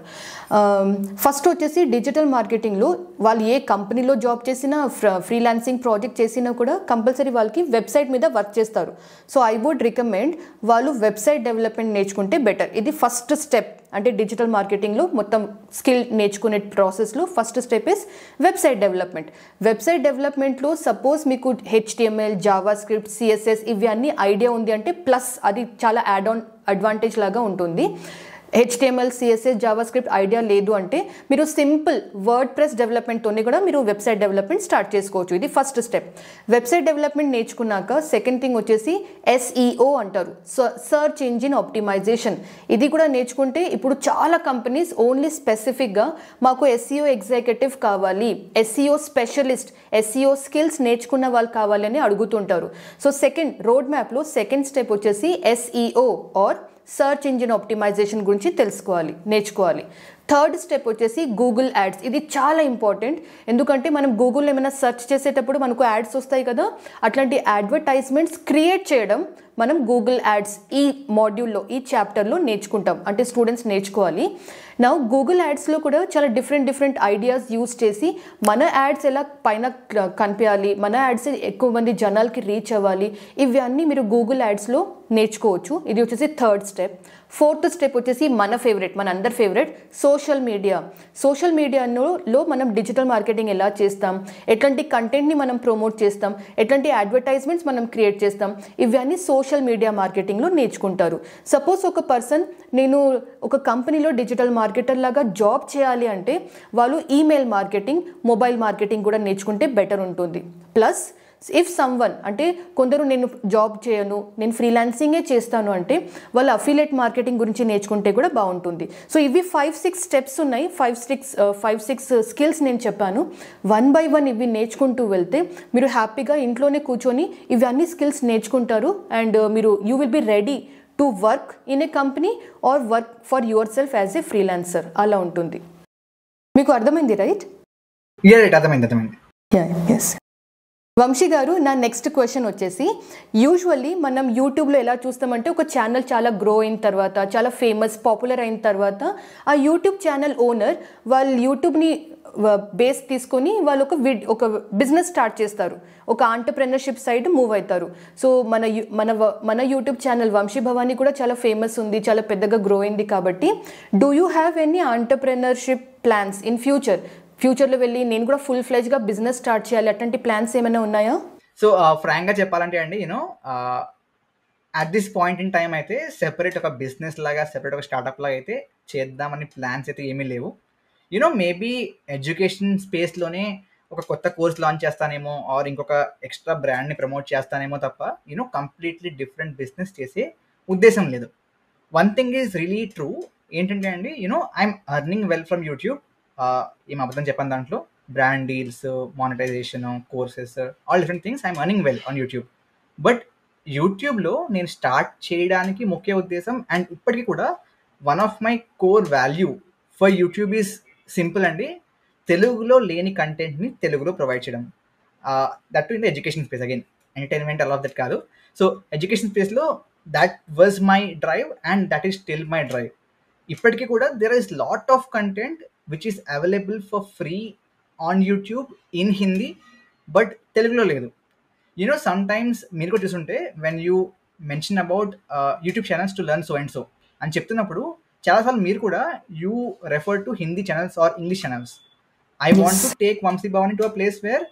S2: ఫస్ట్ వచ్చేసి డిజిటల్ మార్కెటింగ్లో వాళ్ళు ఏ కంపెనీలో జాబ్ చేసినా, ఫ్రీలాన్సింగ్ ప్రాజెక్ట్ చేసినా కూడా కంపల్సరీ వాళ్ళకి వెబ్సైట్ మీద వర్క్ చేస్తారు. సో ఐ వుడ్ రికమెండ్ వాళ్ళు వెబ్సైట్ డెవలప్మెంట్ నేర్చుకుంటే బెటర్. ఇది ఫస్ట్ స్టెప్, అంటే డిజిటల్ మార్కెటింగ్లో మొత్తం స్కిల్ నేర్చుకునే ప్రాసెస్లో first step is website development. Website డెవలప్మెంట్లో సపోజ్ మీకు HTML, జావా స్క్రిప్ట్, CSS ఇవి అన్ని ఐడియా ఉంది అంటే ప్లస్ అది చాలా యాడ్ ఆన్ అడ్వాంటేజ్ లాగా ఉంటుంది. HTML, CSS, Java script idea లేదు అంటే మీరు సింపుల్ వర్డ్ ప్రెస్ డెవలప్మెంట్తోనే కూడా మీరు వెబ్సైట్ డెవలప్మెంట్ స్టార్ట్ చేసుకోవచ్చు. ఇది ఫస్ట్ స్టెప్. వెబ్సైట్ డెవలప్మెంట్ నేర్చుకున్నాక సెకండ్ థింగ్ వచ్చేసి SEO అంటారు, సర్చ్ ఇంజిన్ ఆప్టిమైజేషన్. ఇది కూడా నేర్చుకుంటే ఇప్పుడు చాలా కంపెనీస్ ఓన్లీ స్పెసిఫిక్గా మాకు SEO ఎగ్జిక్యూటివ్ కావాలి, SEO స్పెషలిస్ట్, SEO స్కిల్స్ నేర్చుకున్న వాళ్ళు కావాలి అని అడుగుతుంటారు. సో సెకండ్ రోడ్ మ్యాప్లో సెకండ్ స్టెప్ వచ్చేసి SEO or search engine optimization గురించి నేర్చుకోవాలి. థర్డ్ స్టెప్ వచ్చేసి గూగుల్ యాడ్స్. ఇది చాలా ఇంపార్టెంట్, ఎందుకంటే మనం గూగుల్లో ఏమైనా సెర్చ్ చేసేటప్పుడు మనకు యాడ్స్ వస్తాయి కదా, అట్లాంటి అడ్వర్టైజ్మెంట్స్ క్రియేట్ చేయడం మనం గూగుల్ యాడ్స్ ఈ మాడ్యూల్లో, ఈ చాప్టర్లో నేర్చుకుంటాం, అంటే స్టూడెంట్స్ నేర్చుకోవాలి. నా గూగుల్ యాడ్స్లో కూడా చాలా డిఫరెంట్ ఐడియాస్ యూస్ చేసి మన యాడ్స్ ఎలా పైన కనిపించాలి, మన యాడ్స్ ఎక్కువ మంది జనాలకి రీచ్ అవ్వాలి, ఇవి అన్నీ మీరు గూగుల్ యాడ్స్లో నేర్చుకోవచ్చు. ఇది వచ్చేసి థర్డ్ స్టెప్. ఫోర్త్ స్టెప్ వచ్చేసి మన అందరి ఫేవరెట్ సోషల్ మీడియాలో మనం డిజిటల్ మార్కెటింగ్ ఎలా చేస్తాం, ఎట్లాంటి కంటెంట్ని మనం ప్రమోట్ చేస్తాం, ఎట్లాంటి అడ్వర్టైజ్మెంట్స్ మనం క్రియేట్ చేస్తాం, ఇవన్నీ సోషల్ మీడియా మార్కెటింగ్లో నేర్చుకుంటారు. సపోజ్ ఒక పర్సన్ నేను ఒక కంపెనీలో డిజిటల్ మార్కెటర్ లాగా జాబ్ చేయాలి అంటే వాళ్ళు ఈమెయిల్ మార్కెటింగ్, మొబైల్ మార్కెటింగ్ కూడా నేర్చుకుంటే బెటర్ ఉంటుంది. ప్లస్ ఇఫ్ సమ్వన్, అంటే కొందరు నేను జాబ్ చేయను, నేను ఫ్రీలాన్సింగే చేస్తాను అంటే వాళ్ళు అఫిలియేట్ మార్కెటింగ్ గురించి నేర్చుకుంటే కూడా బాగుంటుంది. సో ఇవి 5-6 స్టెప్స్ ఉన్నాయి, 5-6 స్కిల్స్ నేను చెప్పాను. 1 by 1 ఇవి నేర్చుకుంటూ వెళ్తే మీరు హ్యాపీగా ఇంట్లోనే కూర్చొని ఇవి అన్ని స్కిల్స్ నేర్చుకుంటారు and you will be ready to work in a company or work for yourself as a freelancer. అలా ఉంటుంది. మీకు అర్థమైంది రైట్?
S1: అర్థమైంది.
S2: ఎస్. వంశీ గారు, నా నెక్స్ట్ క్వశ్చన్ వచ్చేసి, యూజువల్లీ మనం యూట్యూబ్లో ఎలా చూస్తామంటే ఒక ఛానల్ చాలా గ్రో అయిన తర్వాత, చాలా ఫేమస్ పాపులర్ అయిన తర్వాత ఆ యూట్యూబ్ ఛానల్ ఓనర్ వాళ్ళు యూట్యూబ్ని బేస్ తీసుకొని వాళ్ళు ఒక బిజినెస్ స్టార్ట్ చేస్తారు, ఒక ఆంటర్ప్రెనర్షిప్ సైడ్ మూవ్ అవుతారు. సో మన యూట్యూబ్ ఛానల్ వంశీ భవానీ కూడా చాలా ఫేమస్ ఉంది, చాలా పెద్దగా గ్రో అయింది. కాబట్టి do you have any entrepreneurship plans in ఫ్యూచర్లో వెళ్ళి నేను కూడా ఫుల్ ఫ్లెజ్గా బిజినెస్ స్టార్ట్ చేయాలి, అట్లాంటి ప్లాన్స్ ఏమైనా ఉన్నాయా?
S1: సో ఫ్రాంక్గా చెప్పాలంటే అండి, at this point in time అయితే సెపరేట్ ఒక బిజినెస్ లాగా, సెపరేట్ ఒక స్టార్ట్అప్ లాగా అయితే చేద్దామని ప్లాన్స్ అయితే ఏమీ లేవు. మేబీ ఎడ్యుకేషన్ స్పేస్లోనే ఒక కొత్త కోర్స్ లాంచ్ చేస్తానేమో, ఆర్ ఇంకొక ఎక్స్ట్రా బ్రాండ్ని ప్రమోట్ చేస్తానేమో తప్ప కంప్లీట్లీ డిఫరెంట్ బిజినెస్ చేసే ఉద్దేశం లేదు. One thing is really true, ఏంటంటే అండి I'm earning well from YouTube. ఏం అబద్ధం చెప్పాను దాంట్లో. Brand deals, monetization, courses, all different things I'm earning well on YouTube. But యూట్యూబ్లో నేను స్టార్ట్ చేయడానికి ముఖ్య ఉద్దేశం, అండ్ ఇప్పటికీ కూడా one of my core value for YouTube is simple అండి, తెలుగులో లేని కంటెంట్ని తెలుగులో ప్రొవైడ్ చేయడం. That to in the education space. Again entertainment all of that కాదు. సో ఎడ్యుకేషన్ స్పేస్లో that was my drive and that is still my drive. ఇప్పటికీ కూడా there is lot of content which is available for free on YouTube in Hindi, but తెలుగులో లేదు. Sometimes మీరు కూడా చూసుంటే when you mention about YouTube channels to learn so and so అని చెప్తున్నప్పుడు చాలాసార్లు మీరు కూడా you refer to Hindi channels or English channels. I want to take Vamshi Bhavani to a place where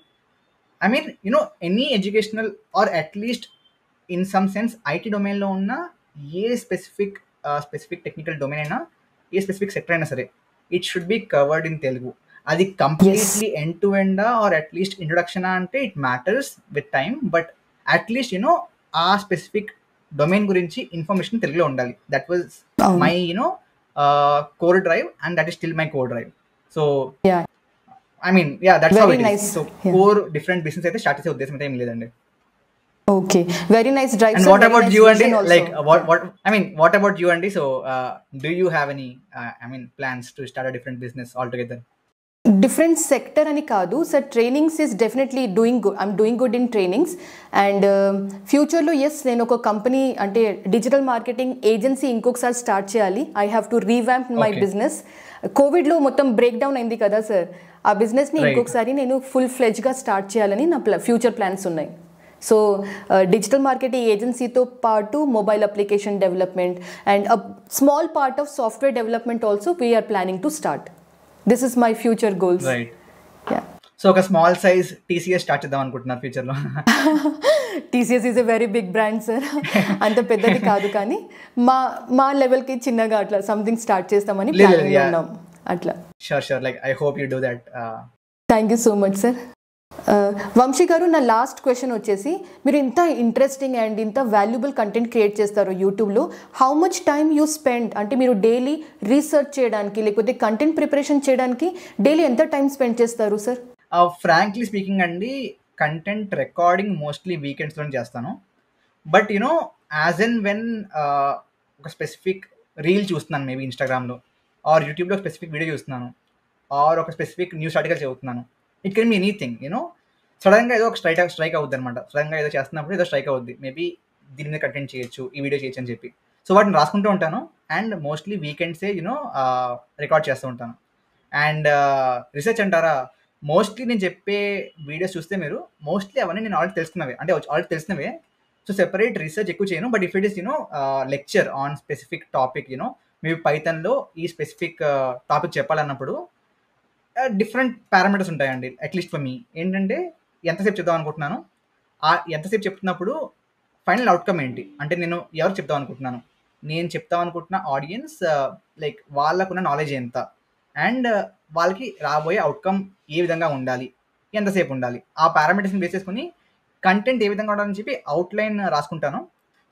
S1: any educational or at least in some sense IT డొమైన్లో ఉన్న ఏ specific technical domain అయినా, ఏ specific sector అయినా సరే, it should be covered in Telugu. అది completely end to ఎండా are at least introduction అంటే it matters with time, but at least ఆ specific domain గురించి ఇన్ఫర్మేషన్ తెలుగులో ఉండాలి. That was my core drive and that is still my core drive. So that's how it is. So core different business అయితే start చేసే ఉద్దేశం అయితే ఏం లేదండి.
S2: Okay, very nice drive.
S1: And what about you, Andy? Like what about you, Andy? So do you have any plans to start a different business altogether?
S2: Different sector ani kaadu sir, trainings is definitely doing good. I'm doing good in trainings, and future lo yes nenu oka company ante digital marketing agency inkokasari start cheyali. I have to revamp my business. COVID lo mottam breakdown aindi kada sir, aa business ni inkokasari nenu full fledged ga start cheyalani na future plans unnai. So digital marketing ఏజెన్సీతో పాటు mobile application development and a small part of software development also we are planning to start. This is my future goals.
S1: So ఒక small size TCS start చేద్దాం అనుకుంటున్నారు ఫ్యూచర్లో?
S2: TCS is a very big brand sir, అంత పెద్దది కాదు, కానీ మా లెవెల్కి చిన్నగా అట్లా సంథింగ్ స్టార్ట్ చేస్తామని ప్లానింగ్ ఉన్నాం. అట్లా
S1: sure like I hope you do that.
S2: Thank you so much sir. Vamshi గారు, నా లాస్ట్ క్వశ్చన్ వచ్చేసి, మీరు ఇంత ఇంట్రెస్టింగ్ అండ్ ఇంత వాల్యుబుల్ కంటెంట్ క్రియేట్ చేస్తారు యూట్యూబ్లో, how much time you spend? అంటే మీరు డైలీ రీసెర్చ్ చేయడానికి లేకపోతే కంటెంట్ ప్రిపరేషన్ చేయడానికి డైలీ ఎంత టైం స్పెండ్ చేస్తారు సార్?
S1: ఫ్రాంక్లీ స్పీకింగ్ అండి, కంటెంట్ రికార్డింగ్ మోస్ట్లీ వీకెండ్స్లో చేస్తాను. బట్ యాజ్ అండ్ వెన్ ఒక స్పెసిఫిక్ రీల్ చూస్తున్నాను, మేబీ ఇన్స్టాగ్రామ్లో ఆర్ యూట్యూబ్లో స్పెసిఫిక్ వీడియో చూస్తున్నాను, ఆర్ ఒక స్పెసిఫిక్ న్యూస్ ఆర్టికల్ చదువుతున్నాను, ఇట్ కెన్ బి ఎనీథింగ్. సడన్గా ఏదో ఒక స్ట్రైక్ అవుద్ది అనమాట. సడన్గా ఏదో చేస్తున్నప్పుడు ఏదో స్ట్రైక్ అవుద్ది, మేబీ దీని మీద కంటెంట్ చేయొచ్చు, ఈ వీడియో చేయొచ్చు అని చెప్పి. సో వాటిని రాసుకుంటూ ఉంటాను, అండ్ మోస్ట్లీ వీకెండ్సే రికార్డ్ చేస్తూ ఉంటాను. అండ్ రీసెర్చ్ అంటారా, మోస్ట్లీ నేను చెప్పే వీడియోస్ చూస్తే మీరు మోస్ట్లీ అవన్నీ నేను ఆల్రెడీ తెలుసుకున్నవే, అంటే ఆల్రెడీ తెలిసినవే. సో సెపరేట్ రీసెర్చ్ ఎక్కువ చేయను. But if it is lecture on specific topic, మీరు పైథాన్లో ఈ స్పెసిఫిక్ టాపిక్ చెప్పాలన్నప్పుడు డిఫరెంట్ పారామీటర్స్ ఉంటాయండి. అట్లీస్ట్ ఫర్ మీ ఏంటంటే, ఎంతసేపు చెప్దాం అనుకుంటున్నాను, ఎంతసేపు చెప్తున్నప్పుడు ఫైనల్ అవుట్కమ్ ఏంటి, అంటే నేను ఎవరికి చెప్తాం అనుకుంటున్నాను, నేను చెప్తాం అనుకుంటున్న ఆడియన్స్ లైక్ వాళ్ళకున్న నాలెడ్జ్ ఎంత, అండ్ వాళ్ళకి రాబోయే అవుట్కమ్ ఏ విధంగా ఉండాలి, ఎంతసేపు ఉండాలి, ఆ పారామీటర్స్ని బేస్ చేసుకుని కంటెంట్ ఏ విధంగా ఉండాలని చెప్పి అవుట్లైన్ రాసుకుంటాను.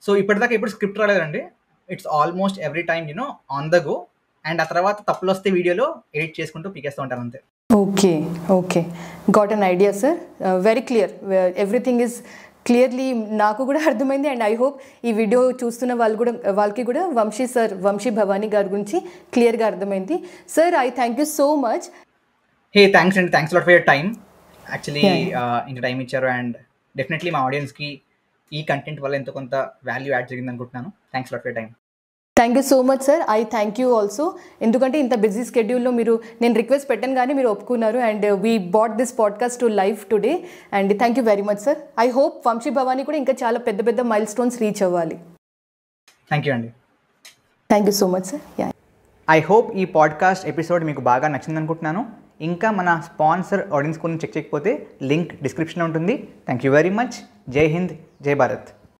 S1: సో ఇప్పటిదాకా ఎప్పుడు స్క్రిప్ట్ రాలేదండి. It's almost every time on the go. And ఆ తర్వాత తప్పులు వస్తే వీడియోలో ఎడిట్ చేసుకుంటూ పీకేస్తూ ఉంటాను అంతే.
S2: Okay got an idea sir, very clear, everything is clearly నాకు కూడా అర్థమైంది. అండ్ ఐ హోప్ ఈ వీడియో చూస్తున్న వాళ్ళకి కూడా వంశీ భవానీ గారి గురించి క్లియర్గా అర్థమైంది. Sir, I thank you so much.
S1: Hey, thanks అండి, thanks lot for your time. Actually ఇంత టైం ఇచ్చారు, అండ్ డెఫినెట్లీ మా ఆడియన్స్కి ఈ కంటెంట్ వల్ల ఎంతో కొంత వాల్యూ యాడ్ జరిగింది అనుకుంటున్నాను. Thanks lot for your time.
S2: Thank you so much sir. I thank you also, ఎందుకంటే ఇంత బిజీ స్కెడ్యూల్లో నేను రిక్వెస్ట్ పెట్టాను కానీ మీరు ఒప్పుకున్నారు, and we bought this podcast to live today, and thank you very much sir. I hope Vamshi Bhavani కూడా ఇంకా చాలా పెద్ద పెద్ద మైల్ స్టోన్స్ రీచ్ అవ్వాలి.
S1: థ్యాంక్ యూ అండి.
S2: Thank you so much sir.
S1: I hope ఈ పాడ్కాస్ట్ ఎపిసోడ్ మీకు బాగా నచ్చింది అనుకుంటున్నాను. ఇంకా మన స్పాన్సర్ ఆడియన్స్ గురించి చెక్ చేయకపోతే లింక్ డిస్క్రిప్షన్లో ఉంటుంది. Thank you very much. జై హింద్, జై భారత్.